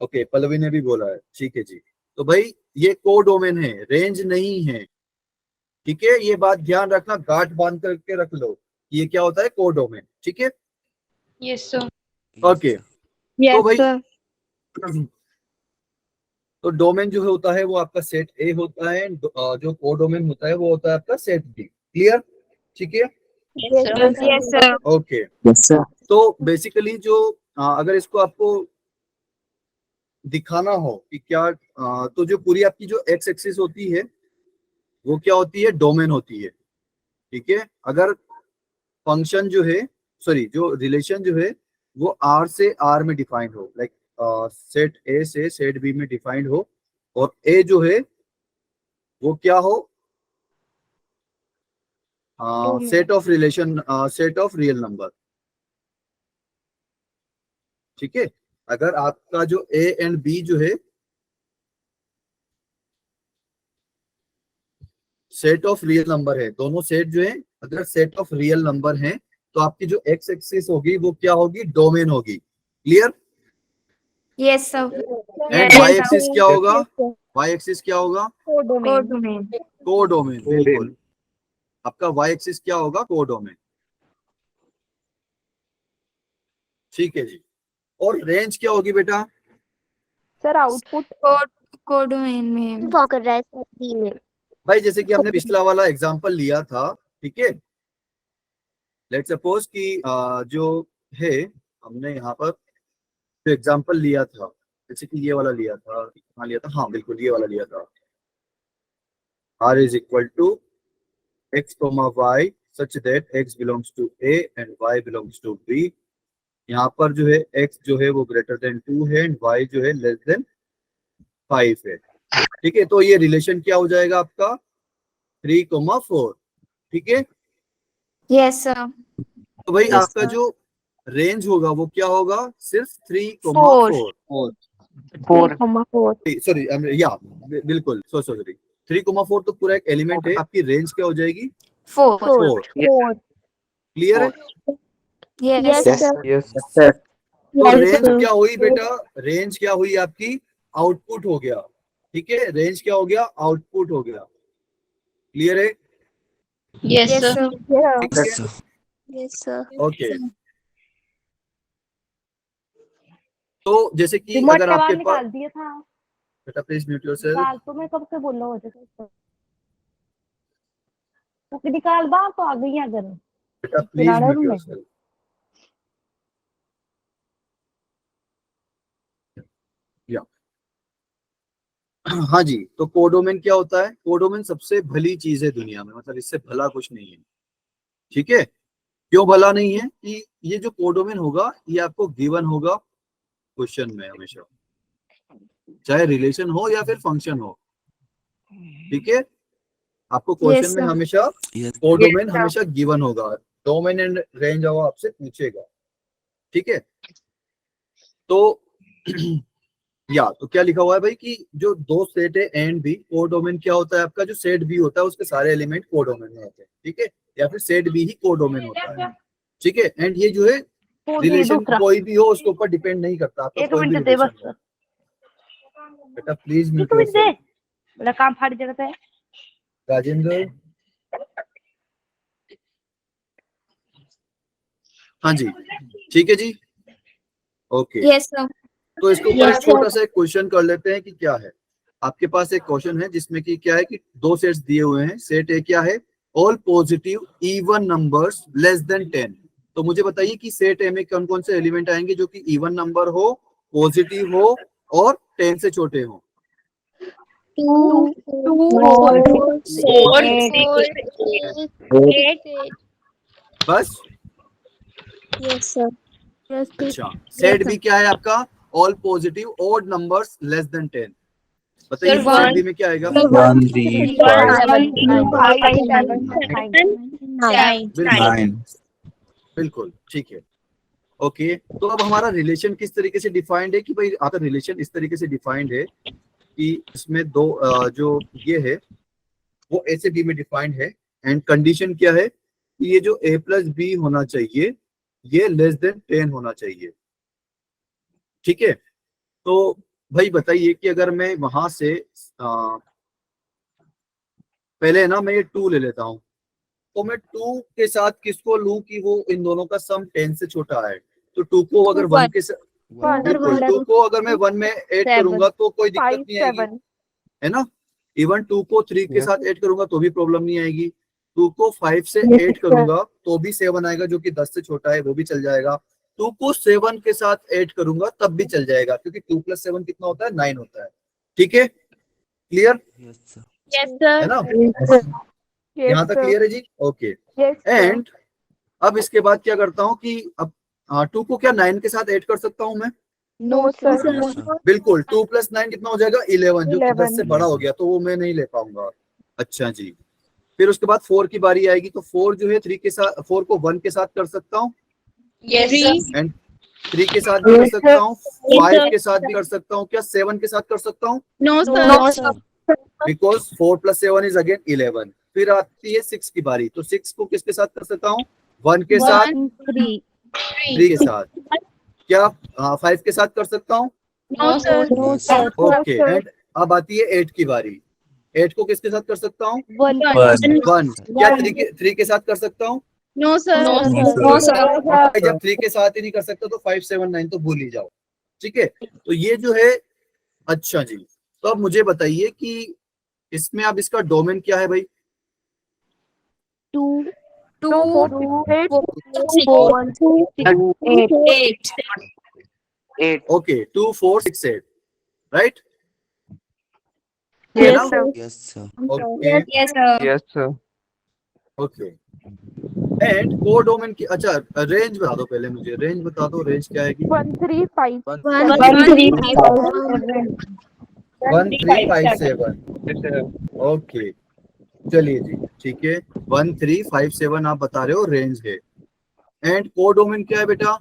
ओके, पल्लवी ने भी बोला है, ठीक है जी। तो भाई ये कोडोमेन है, रेंज नहीं है, ठीक है। ये बात ध्यान रखना, गांठ बांध करके रख लो, ये क्या होता है, कोडोमेन, ठीक है। Yes, sir. ओके, तो भाई तो डोमेन जो होता है वो आपका सेट ए होता है, जो कोडोमेन होता है वो होता है आपका सेट बी। क्लियर, ठीक है। Yes, sir. Okay, Yes, sir. तो बेसिकली जो अगर इसको आपको दिखाना हो कि क्या, तो जो पूरी आपकी जो एक्स एक्सिस होती है वो क्या होती है, डोमेन होती है, ठीक है। अगर फंक्शन जो है, सॉरी जो रिलेशन जो है वो आर से आर में डिफाइंड हो, लाइक सेट ए से सेट बी में डिफाइंड हो, और ए जो है वो क्या हो, set of relation, set of real number, ठीक है। अगर आपका जो ए एंड बी जो है सेट ऑफ रियल नंबर है, दोनों सेट जो है अगर सेट ऑफ रियल नंबर है, तो आपकी जो एक्स एक्सिस होगी वो क्या होगी, डोमेन होगी। Clear. Yes, sir. And Y axis क्या होगा, वाई एक्सिस क्या होगा, Codomain. कोडोमेन, बिल्कुल। आपका वाई एक्सिस क्या होगा, कोडोमेन, ठीक है जी। और रेंज क्या होगी बेटा? सर आउटपुट Codomain में. फॉर कर रहा है सर डी में। भाई जैसे कि हमने पिछला वाला एग्जांपल लिया था, ठीक है। लेट्स सपोज कि जो है, हमने यहाँ पर जो एग्जांपल लिया था, जैसे कि ये वाला लिया था, कहाँ लिया था, हाँ बिल्कुल ये वाला लिया था। R is equal to x comma y such that x belongs to A and y belongs to B। यहाँ पर जो है x जो है वो ग्रेटर देन 2 है एंड y जो है लेस देन 5 है, ठीक है। तो ये रिलेशन क्या हो जाएगा आपका, 3,4, ठीक है। Yes, sir. तो भाई Yes, आपका जो रेंज होगा वो क्या होगा, सिर्फ 3,4। 4 सॉरी या बिल्कुल, सॉरी 3,4 तो पूरा एक एलिमेंट है। आपकी रेंज क्या हो जाएगी, 4. 4। क्लियर है। Yes. Yes Yes. Sir. Yes Yes, sir. तो रेंज क्या हुई बेटा, रेंज क्या हुई आपकी, आउटपुट हो गया, ठीक है। रेंज क्या हो गया, आउटपुट हो गया। क्लियर है, Yes, sir. ठीक Yes, है। sir. Yes sir. ओके, तो जैसे कि अगर आपके पास, दिया था बेटा प्लीज म्यूट योरसेल्फ। तो मैं कब से बोल रहा हूँ तो निकाल बाहर तो आ गई अगर बेटा प्लीज म्यूट योरसेल्फ। या हाँ जी, तो कोडोमेन क्या होता है, कोडोमेन सबसे भली चीज है दुनिया में, मतलब इससे भला कुछ नहीं है, ठीक है। क्यों भला नहीं है कि ये जो कोडोमेन होगा ये आपको गिवन होगा क्वेश्चन में हमेशा, चाहे रिलेशन हो या फिर फंक्शन हो, ठीक है। आपको क्वेश्चन Yes, में sir. हमेशा Yes. कोडोमेन हमेशा गिवन होगा, डोमेन एंड रेंज वो आपसे पूछेगा, ठीक है। तो या तो क्या लिखा हुआ है भाई कि जो दो सेट है एंड बी, कोडोमेन क्या होता है आपका, जो सेट बी होता है उसके सारे एलिमेंट कोडोमेन में होते हैं, ठीक है। या फिर सेट बी ही कोडोमेन होता है, ठीक है। एंड ये जो है रिलेशन कोई भी हो उसके ऊपर डिपेंड नहीं करता, आपका कोई भी रिलेशन हो। बेटा प्लीज म्यूट योरसेल्फ। मेरा काम फाड़ जगह है राजेंद्र, हाँ जी, ठीक है जी, ओके। Yes, sir. तो इसके ऊपर एक छोटा सा एक क्वेश्चन कर लेते हैं कि क्या है। आपके पास एक क्वेश्चन है जिसमें कि क्या है कि दो सेट्स दिए हुए हैं। सेट ए क्या है, all positive even numbers less than 10। तो मुझे बताइए कि सेट ए में कौन कौन से एलिमेंट आएंगे जो कि इवन नंबर हो, पॉजिटिव हो और 10 से छोटे हो। 2, 4, 8. बस Yes, sir. अच्छा, सेट बी क्या है आपका, all positive odd numbers less than 10। बताइए सेट बी में क्या आएगा। 1, 3, 5, 9. बिल्कुल ठीक है। ओके, तो अब हमारा रिलेशन किस तरीके से डिफाइंड है कि भाई आपका रिलेशन इस तरीके से डिफाइंड है कि इसमें दो जो ये है वो ए से बी में डिफाइंड है। एंड कंडीशन क्या है कि ये जो a प्लस बी होना चाहिए ये लेस देन 10 होना चाहिए। ठीक है, तो भाई बताइए कि अगर मैं वहां से पहले ना मैं ये 2 ले लेता हूं, तो मैं 2 के साथ किसको लूं कि वो इन दोनों का सम 10 से छोटा है। तो 2 को अगर 1 के साथ, बिल्कुल 2 को अगर मैं 1 में ऐड करूंगा तो कोई दिक्कत नहीं आएगी, है ना। इवन 2 को 3 के साथ ऐड करूंगा तो भी प्रॉब्लम नहीं आएगी। 2 को 5 से ऐड करूंगा तो भी 7 आएगा जो कि 10 से छोटा है, वो भी चल जाएगा। 2 को 7 के साथ ऐड करूंगा तब भी चल जाएगा क्योंकि 2 + 7 कितना होता है, 9 होता है। ठीक है, क्लियर Yes, sir. है ना, यहाँ तक क्लियर है जी। ओके, एंड अब इसके बाद क्या करता हूँ कि अब 2 को क्या 9 के साथ ऐड कर सकता हूँ मैं। No, sir. बिल्कुल, 2 + 9 कितना हो जाएगा, 11, जो कि 10 से बड़ा हो गया तो वो मैं नहीं ले पाऊंगा। अच्छा जी, फिर उसके बाद 4 की बारी आएगी तो 4 जो है 3 के साथ, 4 को 1 के साथ कर सकता हूँ Yes, sir. एंड 3 के साथ भी कर सकता हूँ, 5 के साथ भी कर सकता हूँ, क्या 7 के साथ कर सकता हूँ, No, sir. No, sir. Because 4 + 7 is again 11। फिर आती है 6 की बारी, तो 6 को किसके साथ कर सकता हूँ, 1 के साथ, 3 के साथ, क्या 5 के साथ कर सकता हूँ। No, sir. No, sir. Okay, and अब आती है 8 की बारी। 8 को किसके साथ कर सकता हूँ, 1. 1, क्या 3 के साथ कर सकता हूँ। No, sir. No, sir. जब 3 के साथ ही नहीं कर सकता तो 5, 7, 9 तो भूल ही जाओ। ठीक है, तो ये जो है, अच्छा जी, तो अब मुझे बताइए कि इसमें अब इसका डोमेन क्या है भाई। 2, 2, 8, 8. Okay, 2, 4, 6, 8, right. Yes, sir. Yes, sir. Okay Yes, sir. Yes sir. Okay, and codomain की, अच्छा रेंज बता दो, पहले मुझे रेंज बता दो, रेंज क्या आएगी। 1, 3, 5. 1357। ओके, चलिए जी, ठीक है, 1357 आप बता रहे हो रेंज है। एंड कोडोमेन क्या है बेटा,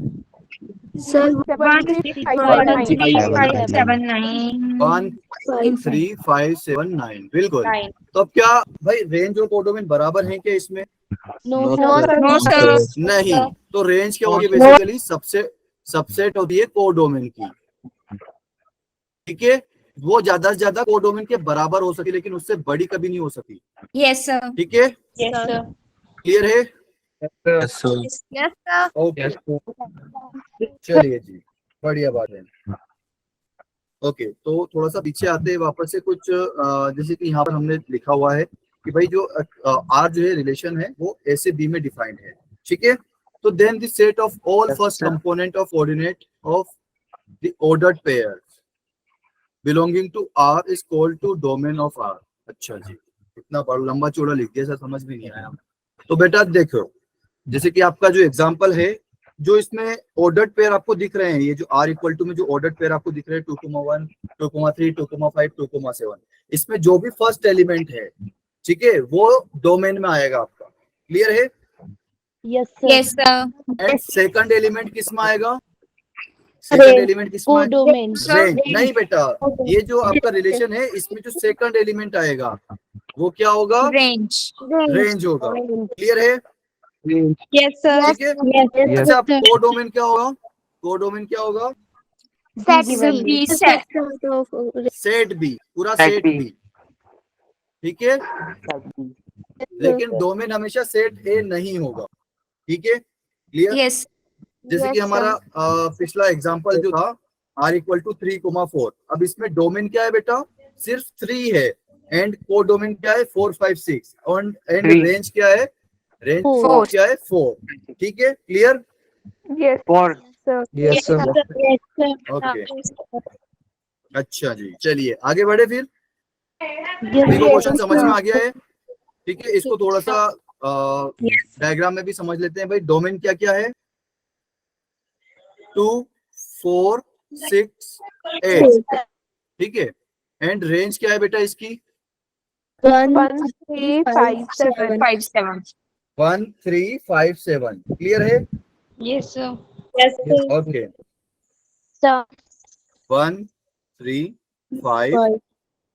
1357, बिल्कुल। तो अब क्या भाई रेंज और कोडोमेन बराबर हैं क्या इसमें। No, No, sir. No, sir. नहीं, तो रेंज क्या होगी, बेसिकली सबसेट होती है कोडोमेन की। ठीक है, वो ज्यादा से ज्यादा कोडोमेन के बराबर हो सके लेकिन उससे बड़ी कभी नहीं हो सकती। Yes, sir. ठीक है, Yes, sir. क्लियर है। Yes, sir. Yes, sir. Okay, चलिए जी, बढ़िया बात है। ओके, तो थोड़ा सा पीछे आते हैं वापस से कुछ जैसे कि यहाँ पर हमने लिखा हुआ है कि भाई जो आर जो है रिलेशन है वो ए से बी में डिफाइंड है। ठीक है, तो then the set of all first component of coordinate of the ordered pairs belonging to R is called to domain of R. अच्छा जी, इतना बड़ा लंबा चौड़ा लिख दिया सर, समझ भी नहीं आया। तो बेटा देखो, जैसे कि आपका जो एग्जांपल है, जो इसमें ऑर्डर्ड पेयर आपको दिख रहे हैं, ये जो R इक्वल टू में जो ऑर्डर्ड पेयर आपको दिख रहे हैं 2,1, 2,3, 2,5, 2,7, इसमें जो भी फर्स्ट एलिमेंट है, ठीक है, वो डोमेन में आएगा आपका। क्लियर है। Yes, sir. Yes, sir. And second element किस में आएगा, सेकंड एलिमेंट किस में, Codomain. रेंज। नहीं बेटा, ये जो आपका रिलेशन है इसमें जो सेकंड एलिमेंट आएगा वो क्या होगा, Range. रेंज होगा। क्लियर है। Yes, sir. ठीक है, अच्छा कोडोमेन क्या होगा, कोडोमेन क्या होगा, Set B set. Set B, पूरा Set सेट B. बी। ठीक है, लेकिन डोमेन हमेशा सेट ए नहीं होगा। ठीक है, क्लियर। Yes. जैसे कि हमारा पिछला एग्जांपल जो था आर इक्वल टू 3,4। अब इसमें डोमेन क्या है बेटा, सिर्फ 3 है, एंड को डोमेन क्या है 4, 5, 6, एंड Three. रेंज क्या है, रेंज Four. क्या है 4। ठीक है, clear? Yes, four sir. Yes, sir. Yes, sir. Okay, अच्छा जी, चलिए आगे बढ़े फिर। Yes, सभी को yes, क्वेश्चन समझ में sir. आ गया है? ठीक है, इसको थोड़ा सा डायग्राम में भी समझ लेते हैं भाई। डोमेन क्या क्या है, 2, 4, 6, 8। ठीक है, एंड रेंज क्या है बेटा इसकी, 1, 3, 5, 7. 5, 7. 1, 3, 5, 7। क्लियर है? Yes, sir. Yes, sir. Okay, Sir. 1, 3, 5 5,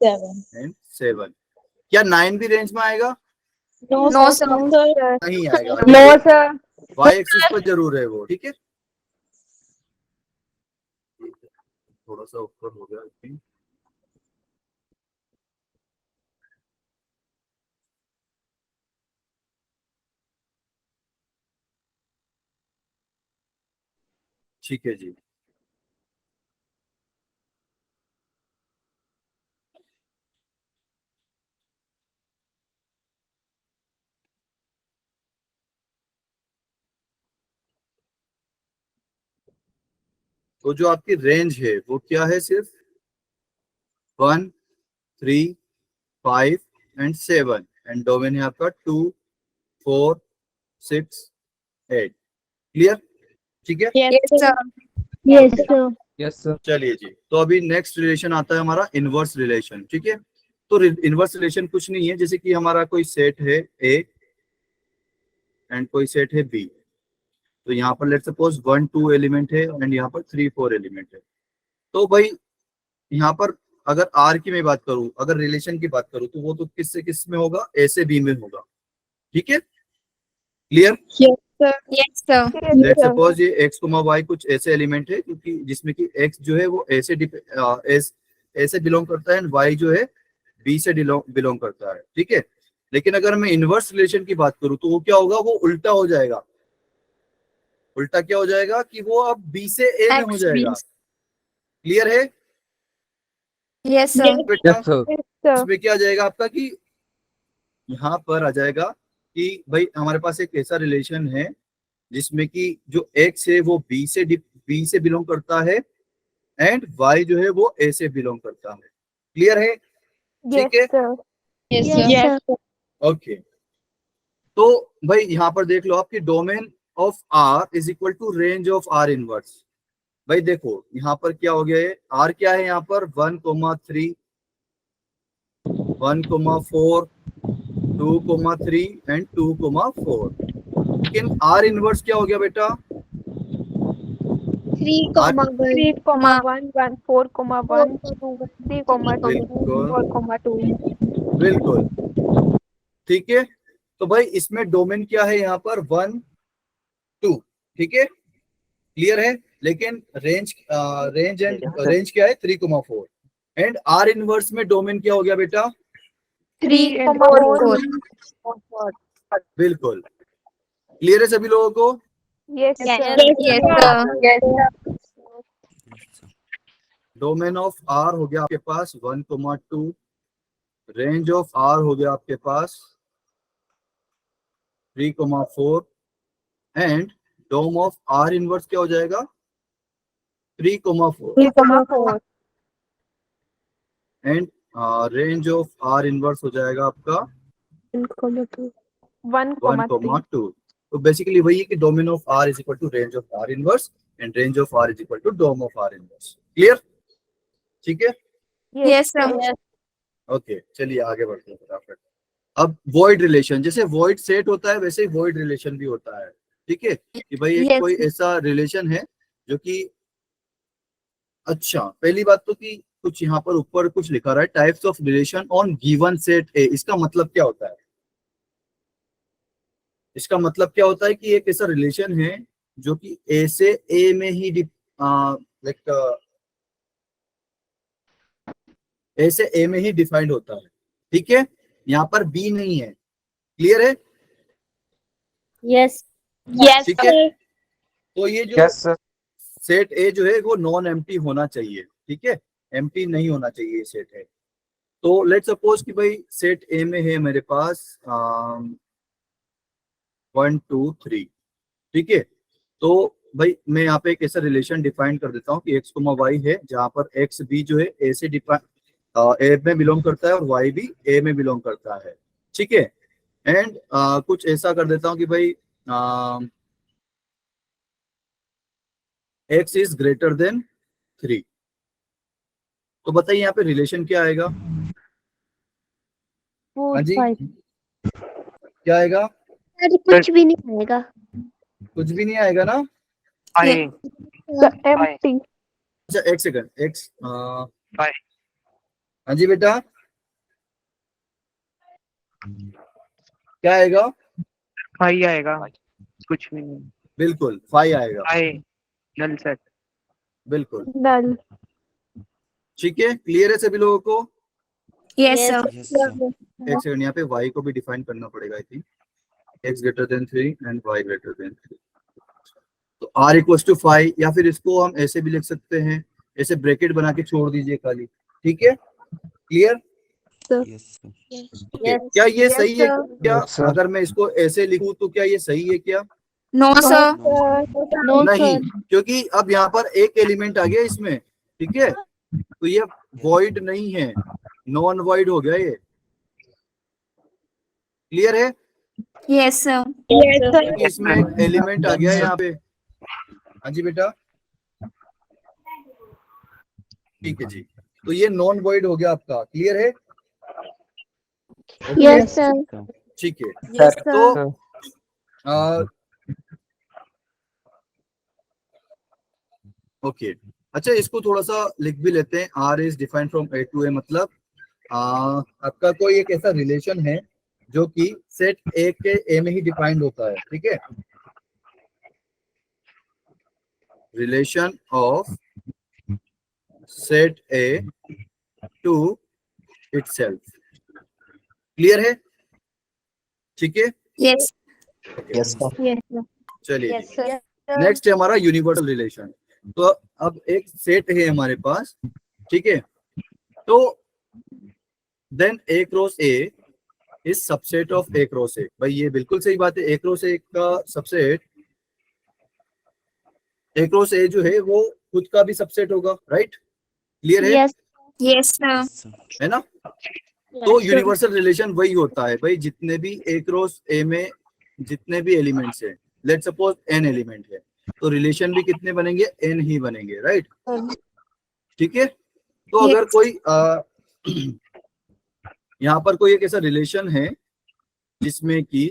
7. And 7। क्या 9 भी रेंज में आएगा? No, No, sir. sir. No, sir. नहीं आएगा। No, sir. वाई एक्सिस पर जरूर है वो। ठीक है, थोड़ा सा ऊपर हो गया I think। ठीक है जी, तो जो आपकी रेंज है वो क्या है, सिर्फ 1, 3, 5 एंड 7, एंड डोमेन है आपका 2, 4, 6, 8। क्लियर? ठीक है, Yes, Yes, sir. sir. Yes, sir. Yes, sir. चलिए जी, तो अभी नेक्स्ट रिलेशन आता है हमारा इनवर्स रिलेशन। ठीक है, तो इनवर्स रिलेशन कुछ नहीं है, जैसे कि हमारा कोई सेट है ए एंड कोई सेट है बी, तो यहाँ पर लेट्स सपोज 1, 2 एलिमेंट है एंड यहाँ पर 3, 4 एलिमेंट है। तो भाई यहाँ पर अगर आर की मैं बात करूं, अगर रिलेशन की बात करूं, तो वो तो किस से किस में होगा, ए से बी में होगा। ठीक है, clear? Yes, sir. Let's suppose ये x, y कुछ ऐसे एलिमेंट है क्योंकि जिसमें कि x जो है वो ए से बिलोंग करता है एंड y जो है b से बिलोंग करता है। ठीक है, लेकिन अगर मैं इनवर्स रिलेशन की बात करूं तो वो क्या होगा, वो उल्टा हो जाएगा। उल्टा क्या हो जाएगा कि वो अब b से a में हो X, जाएगा। B. क्लियर है Yes, sir. बेटा? Yes, sir. इसमें क्या आ जाएगा आपका कि यहाँ पर आ जाएगा कि भाई हमारे पास एक ऐसा रिलेशन है जिसमें कि जो x है वो b से बिलोंग करता है एंड y जो है वो a से बिलोंग करता है। क्लियर है? ठीक है, Yes, sir. Yes, Yes, sir. sir. Okay. तो भाई यहाँ पर देख लो आपकी domain of r is equal to range of r inverse. भाई देखो यहाँ पर क्या हो गया है, r क्या है यहाँ पर 1, 3, 1, 4, 2, 3 एंड 2, 4। लेकिन r इनवर्स क्या हो गया बेटा, 3, 3, 1, 1, 4, 1, 2, 3, 2, 4, 2. बिल्कुल। ठीक है, तो भाई इसमें डोमेन क्या है यहाँ पर 1, 2। ठीक है, क्लियर है? लेकिन रेंज रेंज क्या है 3, 4 एंड आर इनवर्स में डोमेन क्या हो गया बेटा, 3, 4. बिल्कुल। क्लियर है सभी लोगों को? Yes, Yes, sir. yes, sir. Yes, sir. Domain of R हो गया आपके पास 1, 2, रेंज ऑफ आर हो गया आपके पास 3, 4 and dom of R inverse क्या हो जाएगा 3, 4 3, 4. And range of R inverse हो जाएगा आपका 1, 1, 2। तो बेसिकली वही है कि domain of R is equal to range of R inverse and range of R is equal to dom of R inverse. Clear? ठीक है, Yes, sir. ओके। चलिए आगे बढ़ते हैं फटाफट। अब वॉइड रिलेशन, जैसे वॉइड सेट होता है वैसे ही वॉइड रिलेशन भी होता है। ठीक है, कि भाई एक Yes. कोई ऐसा रिलेशन है जो कि, अच्छा पहली बात तो कि कुछ यहाँ पर ऊपर कुछ लिखा रहा है types of relation on given set ए। इसका मतलब क्या होता है, इसका मतलब क्या होता है कि एक ऐसा रिलेशन है जो कि ए से ए में ही लाइक ए से ए में ही डिफाइंड होता है। ठीक है, यहाँ पर बी नहीं है। क्लियर है? Yes. Yes, ठीक है, sir. तो ये जो Yes, sir. सेट ए जो है वो नॉन एम्प्टी होना चाहिए, ठीक है, एम्प्टी नहीं होना चाहिए सेट ए। तो लेट सपोज कि भाई सेट ए में है मेरे पास 1 2 3, ठीक है। तो भाई मैं यहाँ पे एक ऐसा रिलेशन डिफाइन कर देता हूँ कि एक्स कोमा वाई है, जहाँ पर एक्स भी जो है ए से ए में बिलोंग करता है और वाई भी ए में बिलोंग करता है, ठीक है। एंड कुछ ऐसा कर देता हूँ कि भाई एक्स इज ग्रेटर देन 3। तो बताइए यहाँ पे रिलेशन क्या आएगा? हाँ जी, क्या आएगा? कुछ भी नहीं आएगा। कुछ भी नहीं आएगा ना? Phi empty. अच्छा एक सेकंड, एक्स फाई हाँ जी बेटा, क्या आएगा? फाई आएगा, कुछ नहीं। बिल्कुल 5 आएगा, फाई नल सेट। बिल्कुल नल। ठीक है। क्लियर है सभी लोगों को? Yes sir. Yes, sir. एक सेकंड, यहाँ पे y को भी डिफाइन करना पड़ेगा I think, x greater than 3 and y greater than 3। तो r इक्वल्स टू 5, या फिर इसको हम ऐसे भी लिख सकते हैं, ऐसे ब्रैकेट बना के छोड़ दीजिए खाली, ठीक है। क्लियर? Yes, sir. क्या ये सही है sir. क्या? Yes, sir. अगर मैं इसको ऐसे लिखूं तो क्या ये सही है क्या? No sir. नो नहीं, सर। क्योंकि अब यहाँ पर एक एलिमेंट आ गया इसमें, ठीक है, तो ये वॉइड नहीं है, नॉन वॉइड हो गया ये। क्लियर है? Yes sir. क्योंकि इसमें एक एलिमेंट आ गया है यहाँ पे। हाँ जी बेटा, ठीक है जी, तो ये नॉन वॉइड हो गया आपका। क्लियर है? Okay, yes sir. ठीक है। यस तो सर। ओके, अच्छा इसको थोड़ा सा लिख भी लेते हैं। R is defined from A to A, मतलब आपका कोई एक ऐसा रिलेशन है जो कि सेट ए के ए में ही डिफाइंड होता है, ठीक है। Relation of set A to itself. Clear है? ठीक है। यस। Yes, sir. चलिए यस सर। नेक्स्ट है हमारा यूनिवर्सल रिलेशन। तो अब एक सेट है हमारे पास, ठीक है, तो then A cross A is subset of A cross A. भाई ये बिल्कुल सही बात है, ए क्रॉस ए का सबसेट, ए क्रॉस ए जो है वो खुद का भी सबसेट होगा, राइट? क्लियर है? Yes. Yes sir. Yes, sir. है ना? तो यूनिवर्सल रिलेशन वही होता है भाई, जितने भी ए क्रॉस ए में जितने भी एलिमेंट्स हैं, लेट सपोज n एलिमेंट है, तो रिलेशन भी कितने बनेंगे? n ही बनेंगे, राइट? ठीक है। तो अगर Yes. कोई यहाँ पर कोई एक ऐसा रिलेशन है जिसमें कि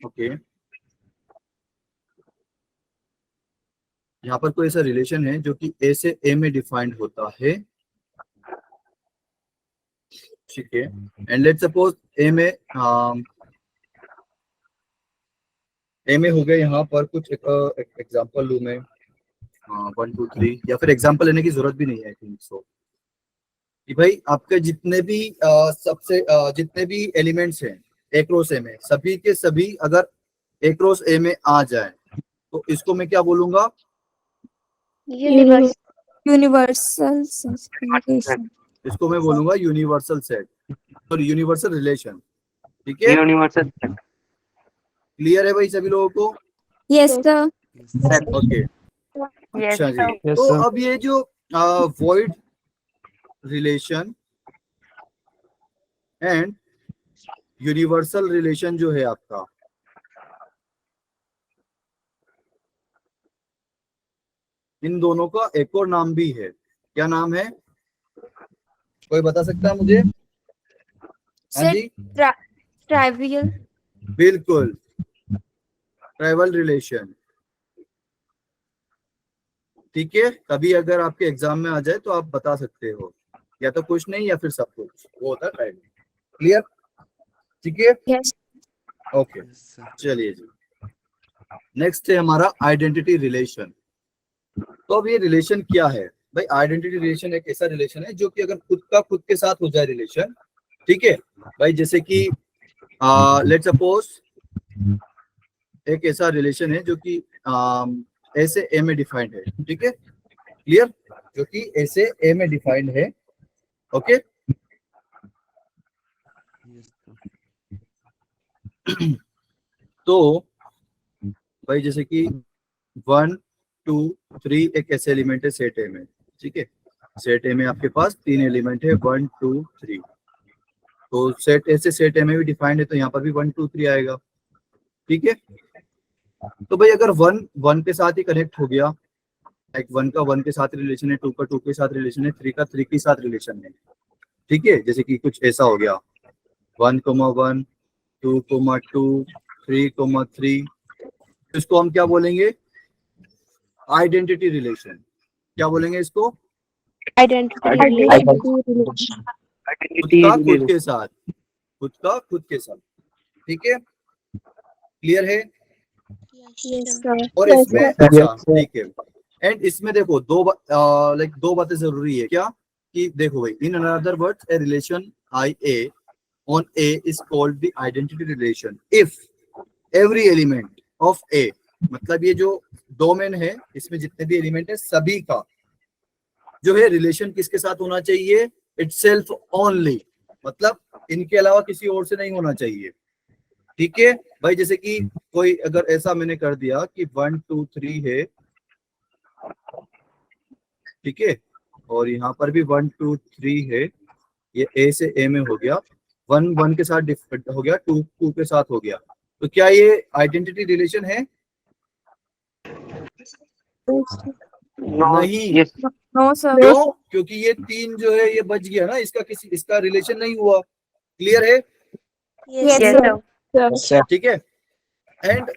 ओके, यहाँ पर कोई ऐसा रिलेशन है जो कि ए से ए में डिफाइंड होता है, ठीक है। एंड लेट सपोज ए में हो गए यहाँ पर कुछ एग्जांपल लूं मैं, 1 2 3, या फिर एग्जांपल लेने की जरूरत भी नहीं है आई थिंक सो, कि भाई आपके जितने भी जितने भी एलिमेंट्स हैं ए क्रॉस ए में, सभी के सभी अगर ए क्रॉस ए में आ जाए तो इसको मैं क्या बोलूंगा? Universal relation. इसको मैं बोलूंगा यूनिवर्सल सेट और यूनिवर्सल रिलेशन, ठीक है। यूनिवर्सल क्लियर है भाई सभी लोगों को? Yes sir. ओके, यस अच्छा जी। Yes, तो sir. अब ये जो void relation and universal relation जो है आपका, इन दोनों का एक और नाम भी है। क्या नाम है? कोई बता सकता है मुझे? हाँ जी, ट्राइवियल। बिल्कुल, ट्राइवल रिलेशन, ठीक है। कभी अगर आपके एग्जाम में आ जाए तो आप बता सकते हो, या तो कुछ नहीं या फिर सब कुछ, वो होता है ट्राइवल। क्लियर? ठीक है, यस। ओके। Yes, sir. चलिए जी, नेक्स्ट है हमारा आइडेंटिटी रिलेशन। तो अब ये रिलेशन क्या है भाई? आइडेंटिटी रिलेशन एक ऐसा रिलेशन है जो कि अगर खुद का खुद के साथ हो जाए रिलेशन, ठीक है भाई, जैसे कि लेट सपोज एक ऐसा रिलेशन है जो कि ए से ए में डिफाइंड है, ठीक है, क्लियर, जो कि ए से ए में डिफाइंड है, ओके। Yes, sir. तो भाई जैसे कि 1 2 3 एक ऐसे एलिमेंट है सेट ए में, ठीक है, सेट ए में आपके पास 3 एलिमेंट है 1 2 3, तो सेट ए से सेट ए में भी डिफाइंड है, तो यहाँ पर भी 1 2 3 आएगा, ठीक है। तो भाई अगर 1 1 के साथ ही कनेक्ट हो गया, लाइक 1 का 1 के साथ रिलेशन है, 2 का 2 के साथ रिलेशन है, 3 का 3 के साथ रिलेशन है, ठीक है, जैसे कि कुछ ऐसा हो गया 1 1 2 2 3 3, इसको हम क्या बोलेंगे, आइडेंटिटी रिलेशन, क्या बोलेंगे इसको, आइडेंटिटी खुद का खुद के साथ, खुद का खुद के साथ, ठीक है, क्लियर है। और इसमें अच्छा ठीक है, एंड इसमें देखो दो बातें जरूरी है क्या, कि देखो भाई in another words a relation I A on A is called the identity relation if every element of A, मतलब ये जो डोमेन है इसमें जितने भी एलिमेंट है सभी का जो है रिलेशन किसके साथ होना चाहिए, इटसेल्फ ओनली, मतलब इनके अलावा किसी और से नहीं होना चाहिए, ठीक है भाई। जैसे कि कोई अगर ऐसा मैंने कर दिया कि 1 2 3 है, ठीक है, और यहाँ पर भी 1 2 3 है, ये ए से ए में हो गया, 1 1 के साथ डिफरेंट हो गया, 2 2 के साथ हो गया, तो क्या ये आइडेंटिटी रिलेशन है, नहीं, नो सर। क्यों, क्योंकि ये 3 जो है ये बच गया ना, इसका रिलेशन नहीं हुआ, क्लियर है, यस सर। ठीक है। एंड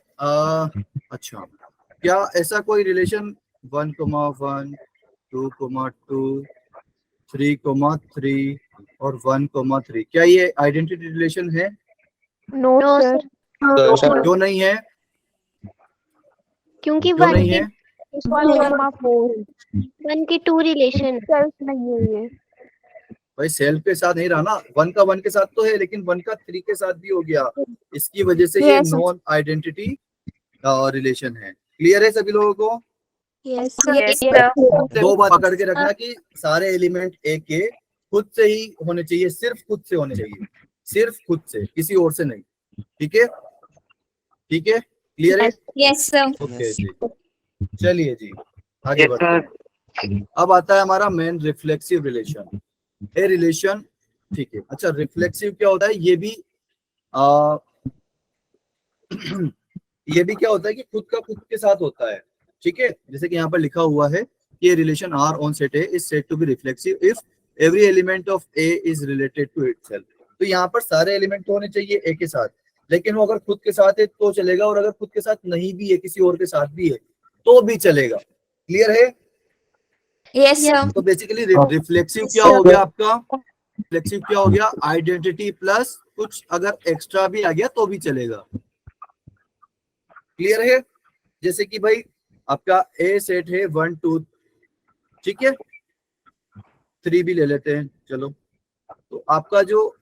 अच्छा, क्या ऐसा कोई रिलेशन 1 1 2 2 3 3 और 1 3, क्या ये आइडेंटिटी रिलेशन है, नो सर, क्यों नहीं है, क्योंकि क्यों नहीं है, 1 की 2 रिलेशन सेल्फ नहीं है ये। भाई सेल्फ के साथ नहीं रहा ना, 1 का 1 के साथ तो है, लेकिन 1 का 3 के साथ भी हो गया, इसकी वजह से ये Yes. नॉन आइडेंटिटी रिलेशन है, क्लियर है सभी लोगों को। यस दो बात पकड़ के रखना कि सारे एलिमेंट ए के खुद से ही होने चाहिए, सिर्फ खुद से होने चाहिए, सिर्फ खुद से, किसी और से नहीं, ठीक है, ठीक है, क्लियर है, यस सर। ओके जी, चलिए जी आगे बढ़ते हैं। अब आता है हमारा main reflexive relation, a relation, ठीक है। अच्छा रिफ्लेक्सिव क्या होता है, ये भी ये भी क्या होता है कि खुद का खुद के साथ होता है, ठीक है, जैसे कि यहाँ पर लिखा हुआ है कि ये relation R on set A is said to be reflexive if every element of A is related to itself. तो यहाँ पर सारे एलिमेंट होने चाहिए ए के साथ, लेकिन वो अगर खुद के साथ है तो चलेगा, और अगर खुद के साथ नहीं भी है, किसी और के साथ भी है तो भी चलेगा, क्लियर है। Yes sir. तो बेसिकली रिफ्लेक्सिव क्या हो गया आपका, रिफ्लेक्सिव क्या हो गया, आइडेंटिटी प्लस कुछ अगर एक्स्ट्रा भी आ गया तो भी चलेगा, क्लियर है। जैसे कि भाई आपका ए सेट है 1 2, ठीक है, 3 भी ले लेते हैं, चलो, तो आपका जो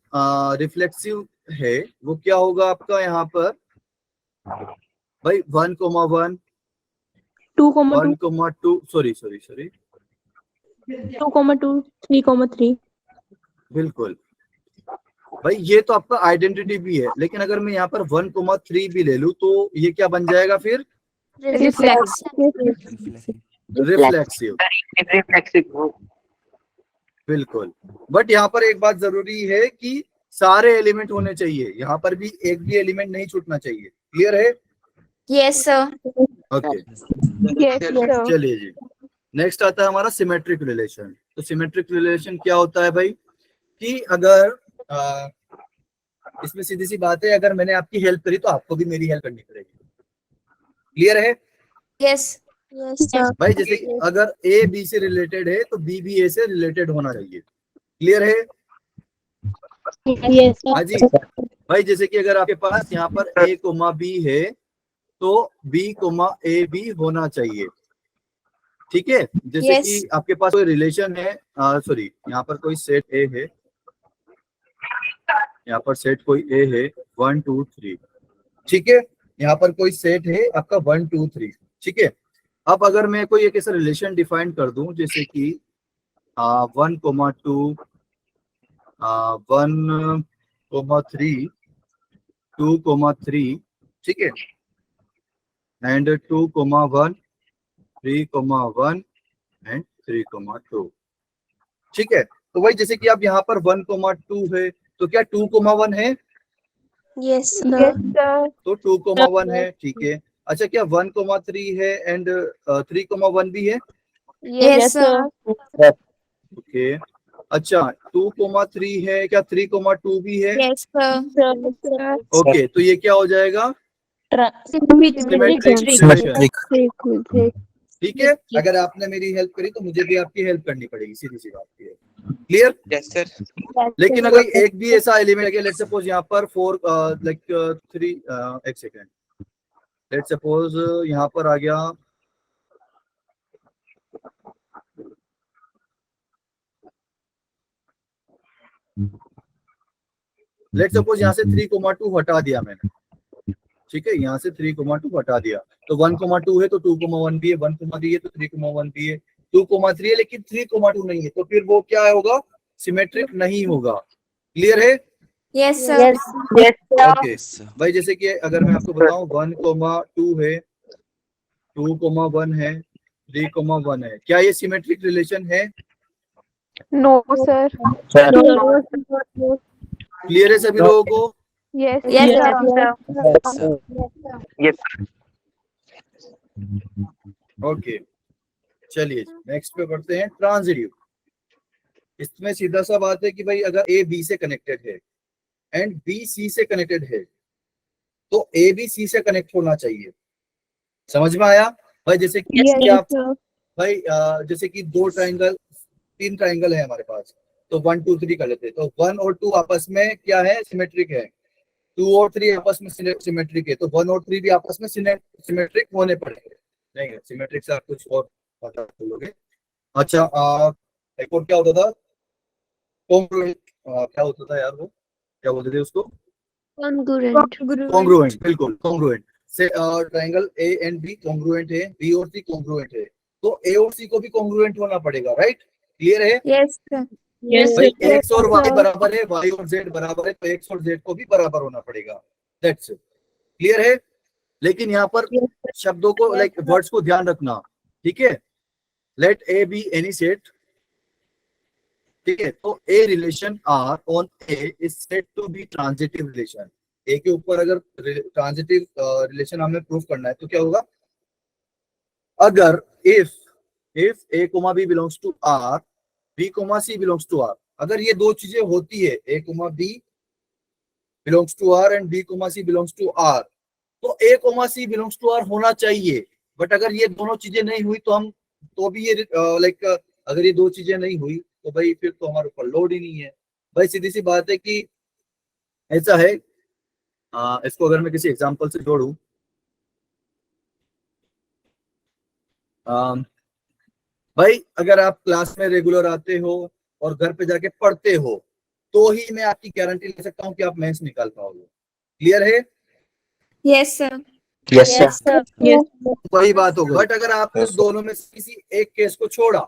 रिफ्लेक्सिव है वो क्या होगा आपका यहाँ पर भाई 1 1 1 2 सॉरी 2 2 3 बिल्कुल भाई, ये तो आपका आइडेंटिटी भी है, लेकिन अगर मैं यहाँ पर 1 3 भी ले लूं तो ये क्या बन जाएगा फिर, रिफ्लेक्सिव, बिल्कुल। बट यहाँ पर एक बात जरूरी है कि सारे एलिमेंट होने चाहिए, यहाँ पर भी एक भी एलिमेंट नहीं छूटना चाहिए, क्लियर है, yes sir. Okay. Yes sir. चलिए जी, नेक्स्ट आता है हमारा सिमेट्रिक रिलेशन। तो सिमेट्रिक रिलेशन क्या होता है भाई, कि अगर इसमें सीधी सी बात है, अगर मैंने आपकी हेल्प करी तो आपको भी मेरी हेल्प करनी पड़ेगी, क्लियर है। यस भाई जैसे कि अगर ए बी से रिलेटेड है तो बी भी ए से रिलेटेड होना चाहिए, क्लियर है। हाँ जी भाई, जैसे कि अगर आपके पास यहाँ पर ए कोमा बी है तो बी कोमा ए भी होना चाहिए, ठीक है। जैसे Yes. कि आपके पास कोई रिलेशन है, सॉरी यहाँ पर कोई सेट ए है, यहाँ पर सेट कोई ए है 1 2 3, ठीक है, यहाँ पर कोई सेट है आपका 1 2 3, ठीक है। अब अगर मैं कोई एक ऐसा रिलेशन डिफाइन कर दूं जैसे कि 1,2 1,3 2,3, ठीक है, एंड 2,1 3,1 एंड 3,2, ठीक है। तो भाई जैसे कि आप यहाँ पर 1,2 है तो क्या 2,1 है? Yes, Yes, sir. sir. तो 2,1 है, ठीक है। अच्छा, क्या 1,3 है एंड 3,1 भी है? Yes, sir. ओके। अच्छा, 2,3 है, क्या 3,2 भी है? Yes, sir. Yes, sir. Okay, तो ये क्या हो जाएगा? Symmetric. Symmetric. ठीक है। अगर आपने मेरी हेल्प करी तो मुझे भी आपकी हेल्प करनी पड़ेगी, सीधी सी बात है। क्लियर? Yes sir. लेकिन अगर एक भी ऐसा एलिमेंट है, लेट्स सपोज यहाँ पर 4 लाइक 3 एक सेकेंड, लेट्स सपोज यहाँ पर आ गया लेट्स सपोज यहाँ से 3,2 हटा दिया मैंने, ठीक है, यहाँ से 3,2 हटा दिया तो 1,2 है तो 2,1 भी है, 1,3 है तो 3,1 भी है, 2,3 है लेकिन 3,2 नहीं है, तो फिर वो क्या होगा? सिमेट्रिक नहीं होगा। क्लियर है? Yes, sir. Okay Yes, sir. भाई, जैसे कि अगर मैं आपको बताऊं 1,2 है, 2,1 है, 3,1 है, क्या ये सिमेट्रिक रिलेशन है? No, sir. क्लियर है सभी लोगों को? Yes, Yes, sir. Yes, sir. Yes okay, चलिए नेक्स्ट पे बढ़ते हैं। ट्रांजिटिव, इसमें सीधा सा बात है कि भाई अगर ए बी से कनेक्टेड है एंड बी सी से कनेक्टेड है तो ए बी सी से कनेक्ट होना चाहिए। समझ में आया भाई? जैसे कि Yes, आप sir. भाई जैसे कि 3 ट्राइंगल है हमारे पास, तो 1 2 3 कर लेते हैं, तो 1 और 2 आपस में क्या है? सिमेट्रिक है। 2 और 3 आपस में सिमेट्रिक है, तो 1 और 3 भी आपस में सिमेट्रिक होने पड़ेंगे। नहीं, सिमेट्रिक से आप कुछ और पता बोलोगे। अच्छा, एक और क्या होता था? कॉन्ग्रुएंट, क्या होता था यार, वो क्या बोलते थे उसको? Congruent. कॉन्ग्रुएंट, बिल्कुल कॉन्ग्रुएंट से triangle A and B congruent है, बी और सी कॉन्ग्रुएंट है, तो ए और सी को भी कॉन्ग्रुएंट होना पड़ेगा, राइट? क्लियर है? Yes, sir. भाई एक्स और वाई बराबर है, वाई और जेड बराबर है, तो एक्स और जेड को भी बराबर होना पड़ेगा। That's it. क्लियर है? लेकिन यहाँ पर शब्दों को लाइक वर्ड्स को ध्यान रखना, ठीक है? Let A be any set, ठीक है, तो a relation R on A is said to be transitive relation. A के ऊपर अगर ट्रांजिटिव रिलेशन हमें प्रूफ करना है तो क्या होगा? अगर if A comma B belongs to R, B comma C belongs to R, अगर ये दो चीजें होती है, A comma B belongs to R and B comma C belongs to R, तो A comma C belongs to R होना चाहिए। But अगर ये दोनों चीजें नहीं हुई तो हम तो भी ये लाइक अगर ये दो चीजें नहीं हुई तो भाई फिर तो हमारे ऊपर लोड ही नहीं है। भाई सीधी सी बात है कि ऐसा है, इसको अगर मैं किसी एग्जांपल से जोड़ूं, भाई अगर आप क्लास में रेगुलर आते हो और घर पे जाके पढ़ते हो तो ही मैं आपकी गारंटी ले सकता हूं कि आप मेंस निकाल पाओगे। क्लियर है? Yes, sir. Yes sir. वही बात होगी। बट अगर आपने दोनों में से किसी एक केस को छोड़ा,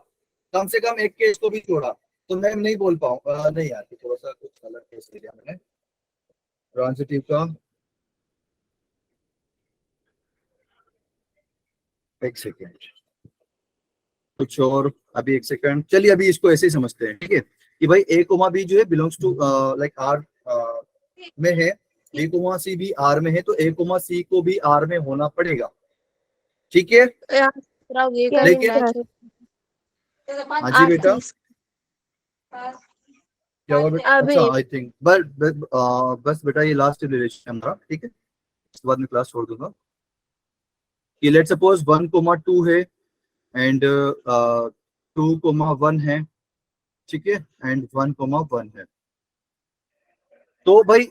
कम से कम एक केस को भी छोड़ा, तो मैं नहीं बोल पाऊंगा। नहीं यार, थोड़ा सा कुछ अलग केस लिया मैंने ट्रांजिटिव का। एक सेकेंड, कुछ और, अभी एक सेकंड, चलिए अभी इसको ऐसे ही समझते हैं, ठीक है? कि भाई ए कोमा बी जो है बिलोंग्स टू लाइक आर में है, बी कोमा सी भी आर में है, तो ए कोमा सी को भी आर में होना पड़ेगा, ठीक है? लेकिन हाँ जी बेटा, क्या हुआ बेटा? अच्छा, आई थिंक बस बेटा ये लास्ट रिलेशन हमारा, ठीक है? इसके बाद में क्लास छोड़ दूंगा। कि लेट सपोज 1,2 है एंड 2,1 है, ठीक है, एंड 1,1 है। तो भाई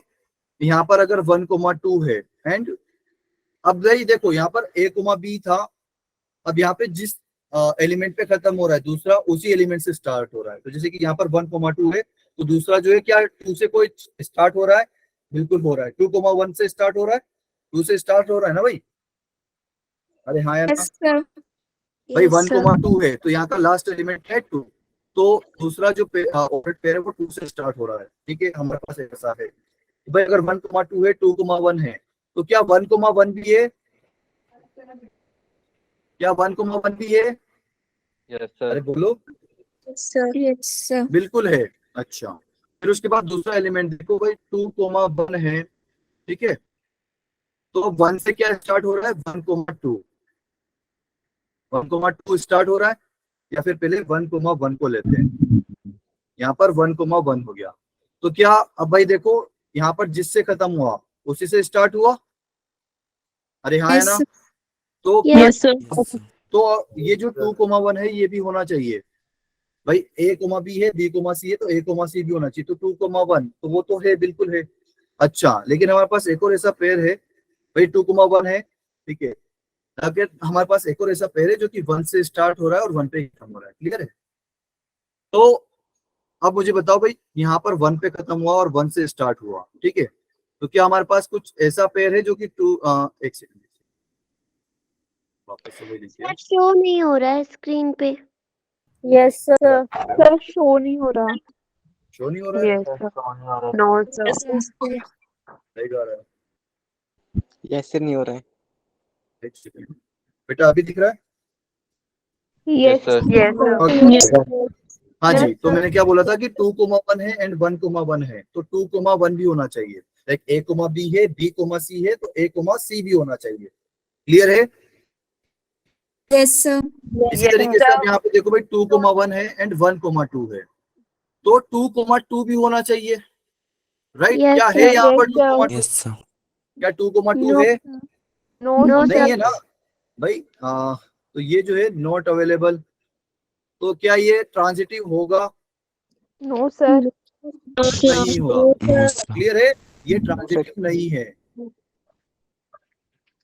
यहाँ पर अगर 1,2 है एंड अब भाई देखो यहाँ पर a, b था, अब यहाँ पे जिस एलिमेंट पे खत्म हो रहा है दूसरा उसी एलिमेंट से स्टार्ट हो रहा है। तो जैसे कि यहाँ पर 1,2 है तो दूसरा जो है क्या 2 से कोई स्टार्ट हो रहा है? बिल्कुल हो रहा है। 2,1 से स्टार्ट हो रहा है, 2 से स्टार्ट हो रहा है ना भाई? अरे हाँ या ना? Yes, sir. भाई Yes, 1 sir. 2 है तो यहाँ का लास्ट एलिमेंट है 2, तो दूसरा जो ऑपरेट पेयर है वो 2 से स्टार्ट हो रहा है। ठीक है, हमारे पास ऐसा है। भाई अगर 1 2 है, 2 1 है, तो क्या 1 1 भी है? क्या 1 1 भी है? यस अरे सर। बोलो। Yes, sir. Yes, sir. बिल्कुल है। अच्छा, फिर उसके बाद दूसरा एलिमेंट देखो भाई, 2 1 है। ठीक है, तो 1 से क्या स्टार्ट हो रहा है? 1 2, 1 2 स्टार्ट हो रहा है, या फिर पहले 1 1 को लेते हैं। यहाँ पर 1 1 हो गया, तो क्या अब भाई देखो यहाँ पर जिससे खत्म हुआ उसी से स्टार्ट हुआ। अरे हाँ है Yes, ना? sir. तो Yes, sir. Yes, sir. तो ये जो 2 1 है ये भी होना चाहिए भाई। A B है, B C है, तो A C भी होना चाहिए। तो 2 1 तो वो तो है, बिल्कुल है। अच्छा, लेकिन हमारे पास एक और ऐसा पेयर है भाई, 2 1 है। ठीक है, अगर हमारे पास एक और ऐसा पेयर है जो कि 1 से स्टार्ट हो रहा है और 1 पे ही खत्म हो रहा है। क्लियर है? तो अब मुझे बताओ भाई, यहाँ पर 1 पे खत्म हुआ और 1 से स्टार्ट हुआ। ठीक है, तो क्या हमारे पास कुछ ऐसा पेयर है जो कि 2 एक सेकंड वापस से वही लिखिए। Sir, शो नहीं हो रहा है स्क्रीन पे। Yes sir. सर शो नहीं हो रहा। शो नहीं हो रहा है? Yes sir. No sir. सही कह रहा है। यस सर नहीं हो रहा है। एक सेकंड बेटा, अभी दिख रहा है? Yes sir. Yes Okay. Sir. हाँ जी, तो मैंने क्या बोला था कि 2 1 है एंड 1 1 है, तो 2 1 भी होना चाहिए। लाइक A B है, B C है, तो A C भी होना चाहिए। क्लियर है? Yes, sir. इसी तरीके से अब यहाँ पे देखो भाई, 2 1 है एंड 1 2 है, तो 2 2 भी होना चाहिए। राइट? Yes, क्या sir. है यहाँ पर 2 2? Yes, sir. क्या 2 2 No. है? नो No, नहीं sir. है ना भाई। तो ये जो है नॉट अवेलेबल, तो क्या ये ट्रांजिटिव होगा? No sir. नहीं होगा। No, sir. क्लियर है? ये ट्रांजिटिव नहीं है।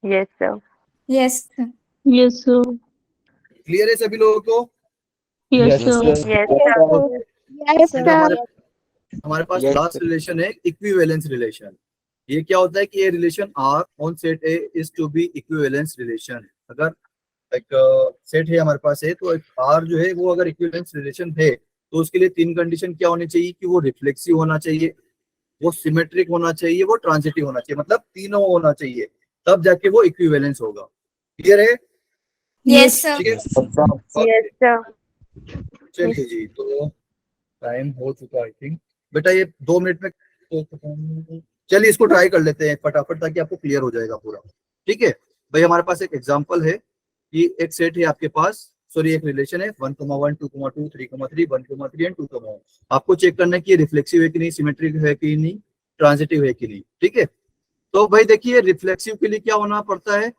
Yes sir. Yes, sir. Yes, sir. Clear है सभी लोगों को? Yes, sir. Yes sir. Yes, And sir. हमारे पास Yes, लास्ट sir. रिलेशन है इक्विवेलेंस रिलेशन। ये क्या होता है कि ये relation R on set A is to be equivalence relation. अगर एक सेट है हमारे पास है, तो आर जो है वो अगर इक्विवेलेंस रिलेशन है, तो उसके लिए 3 कंडीशन क्या होनी चाहिए कि वो रिफ्लेक्सिव होना चाहिए, वो सिमेट्रिक होना चाहिए, वो ट्रांजिटिव होना चाहिए। मतलब तीनों होना चाहिए, तब जाके वो इक्विवेलेंस होगा। क्लियर है? Yes, sir. ठीक है। Yes, sir. Yes sir. चलिए जी, तो टाइम हो चुका आई थिंक। बेटा ये 2 मिनट में तो चलिए इसको ट्राई कर लेते हैं फटाफट, ताकि आपको क्लियर हो जाएगा पूरा। ठीक है भाई, हमारे पास एक एग्जांपल है कि एक सेट है आपके पास, सॉरी एक रिलेशन है 1 1 2 2 3 3 1 3 एंड 2 1। आपको चेक करना है कि ये रिफ्लेक्सिव है कि नहीं, सिमेट्रिक है कि नहीं, ट्रांजिटिव है कि नहीं। ठीक है, तो भाई देखिए रिफ्लेक्सिव के लिए क्या होना पड़ता है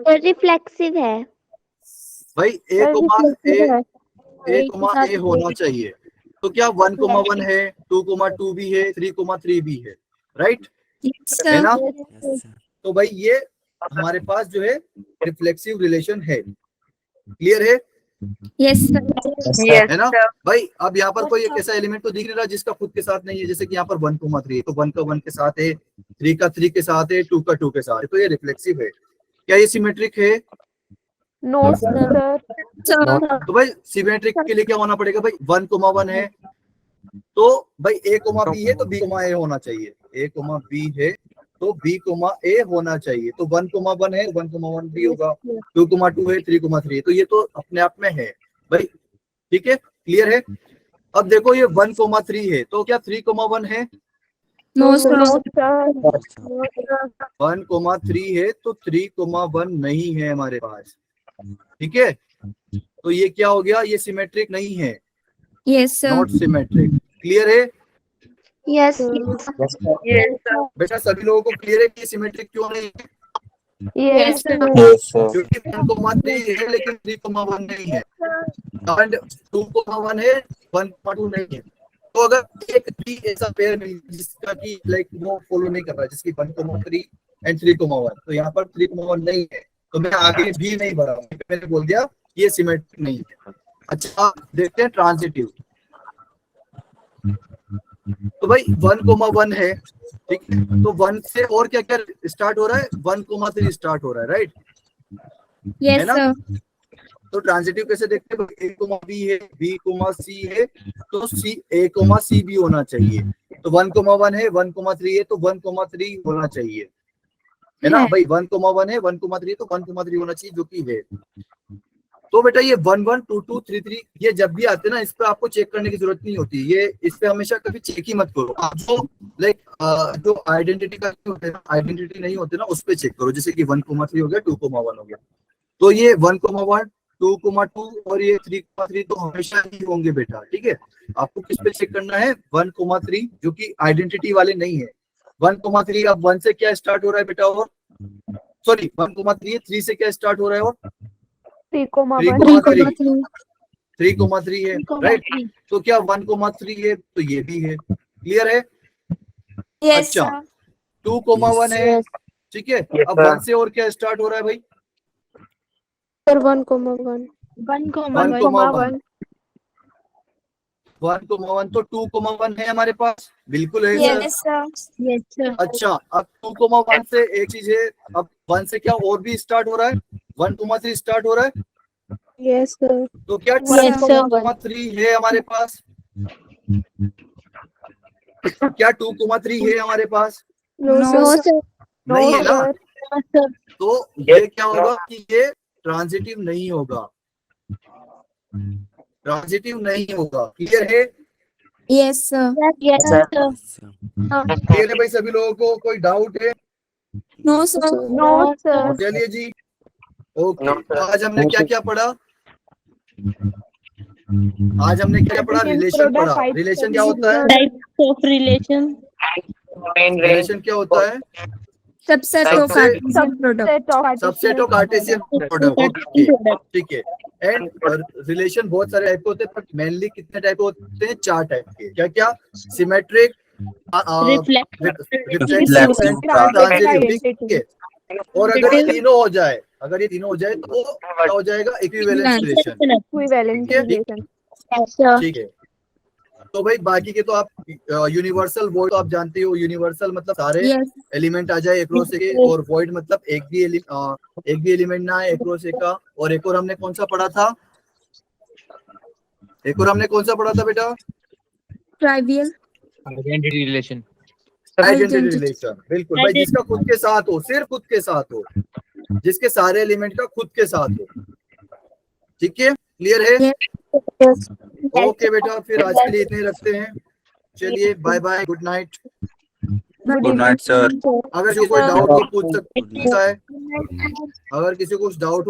रिफ्लेक्सिव है। भाई? ए होना चाहिए। तो क्या 1 1 है, 2 2 भी है, 3 3 भी है। राइट? Yes, है sir. ना? Yes, sir. तो भाई ये हमारे पास जो है रिफ्लेक्सिव रिलेशन है। क्लियर है? Yes, sir. है ना भाई? अब यहाँ पर कोई एक ऐसा एलिमेंट तो दिख नहीं रहा जिसका खुद के साथ नहीं है। जैसे कि यहाँ पर 1 3 है, तो 1 का 1 के साथ है, 3 का 3 के साथ है, 2 का 2 के साथ है, तो ये रिफ्लेक्सिव है। क्या ये सिमेट्रिक है? No sir. Sir. तो भाई सिमेट्रिक के लिए क्या होना पड़ेगा भाई? 1 1 है, तो भाई A B है तो B A होना चाहिए। A B है तो B A होना चाहिए। तो 1 1 है, 1 1 भी होगा, 2 2 है, 3 3 है, तो ये तो अपने आप में है भाई। ठीक है, क्लियर है? अब देखो ये 1 3 है, तो क्या 3 1 है? No, sir. No, sir. 1 3 है, तो 3 1 नहीं है हमारे पास। ठीक है, तो ये क्या हो गया? ये सिमेट्रिक नहीं है, Yes, sir. Not symmetric. Clear है? Yes. बेटा सभी लोगों को क्लियर है कि सिमेट्रिक क्यों नहीं है? Yes, sir. Yes, sir. क्योंकि 1 3 है लेकिन 3 1 नहीं है, एंड 2 1 है, 1 2 नहीं है। तो अगर एक भी ऐसा पेयर मिल जिसका कि लाइक वो फॉलो नहीं कर रहा है, जिसकी 1 3 एंड 3 1, तो यहाँ पर 3 1 नहीं है, तो मैं आगे भी नहीं बढ़ा, मैंने बोल दिया ये सिमेट्रिक नहीं है। अच्छा, देखते हैं ट्रांजिटिव। तो भाई 1 1 है, ठीक है, तो 1 से और क्या क्या स्टार्ट हो रहा है? 1 3 स्टार्ट हो रहा है। राइट? Yes, है ना? sir. तो ट्रांजिटिव कैसे देखते हैं? ए कोमा बी है, बी कोमा सी है, तो सी ए कोमा सी भी होना चाहिए। तो 1,1 है, 1,3 है, तो 1,3 होना चाहिए, है ना भाई? 1,1 है, 1,3 तो 1,3 होना चाहिए, जो कि है। तो बेटा ये 1 1 2 2 3 3 ये जब भी आते हैं ना, इस पे आपको चेक करने की जरूरत नहीं होती। ये इस पे हमेशा कभी चेक ही मत करो। आप जो जो आइडेंटिटी का होते हैं ना, आइडेंटिटी नहीं होते ना, उस पे चेक करो। जैसे कि 1,3 हो गया, 2,1 हो गया, तो ये 1,1 2,2 और ये 3,3 तो हमेशा ही होंगे बेटा, ठीक है? आपको किस पे चेक करना है? 1,3 जो कि आइडेंटिटी वाले नहीं है। 1,3 अब 1 से क्या स्टार्ट हो रहा है बेटा? और सॉरी 1,3 3 से क्या स्टार्ट हो रहा है? और 3,1 3,3 है, राइट? तो क्या 1,3 है? तो ये भी है। क्लियर है? Yes, अच्छा, sir. 2,1 है, ठीक है? अब 1 से और क्या स्टार्ट हो रहा है भाई? 1,1 1,1 तो 2,1 है हमारे पास, बिल्कुल है sir. Yes, sir. Yes, sir. अच्छा, अब 2,1 से एक चीज है, अब 1 से क्या और भी स्टार्ट हो रहा है? 1,3 स्टार्ट हो रहा है, Yes, sir. तो क्या Yes, sir. 2,3 है हमारे पास? क्या 2,3 है हमारे पास? No, No, sir. नहीं है ना? No, sir. तो ये क्या होगा कि ये ट्रांजिटिव नहीं होगा, ट्रांजिटिव नहीं होगा। क्लियर है? Yes, sir. Yes, sir. Clear है भाई सभी लोगों को? कोई डाउट है? No, sir. No, sir. चलिए जी, ओके। आज हमने क्या क्या पढ़ा? आज हमने क्या पढ़ा? रिलेशन पढ़ा। रिलेशन क्या होता है? Types of relation. रिलेशन क्या होता है? Subset of सबसे- Cartesian product. Subset of Cartesian product, okay, ठीक है। एंड रिलेशन बहुत सारे टाइप के होते हैं, पर मेनली कितने टाइप होते हैं? 4 टाइप के। क्या क्या? सिमेट्रिक, रिफ्लेक्सिव एंड ट्रांजिटिव, ठीक है? और अगर ये तीनों हो जाए, तो क्या हो जाएगा? Equivalence relation, Equivalent relation. Yes, sir. ठीक है? तो भाई बाकी के तो आप यूनिवर्सल वॉइड तो आप जानते हो। यूनिवर्सल मतलब सारे Yes. एलिमेंट आ जाए एक्रॉस के, और वॉइड मतलब एक भी एलिमेंट ना आए एक्रॉस का। और एक और हमने कौन सा पढ़ा था? बेटा? Trivial. Identity relation. Identity Identity. Relation, बिल्कुल भाई, जिसका खुद के साथ हो, सिर्फ खुद के साथ हो, जिसके सारे एलिमेंट का खुद के साथ हो, ठीक है? क्लियर है? Yes. ओके बेटा, फिर आज के लिए इतने ही रखते हैं। चलिए, bye bye, good night. Good night sir. अगर जो कोई डाउट हो पूछ सकता है, अगर किसी को कुछ डाउट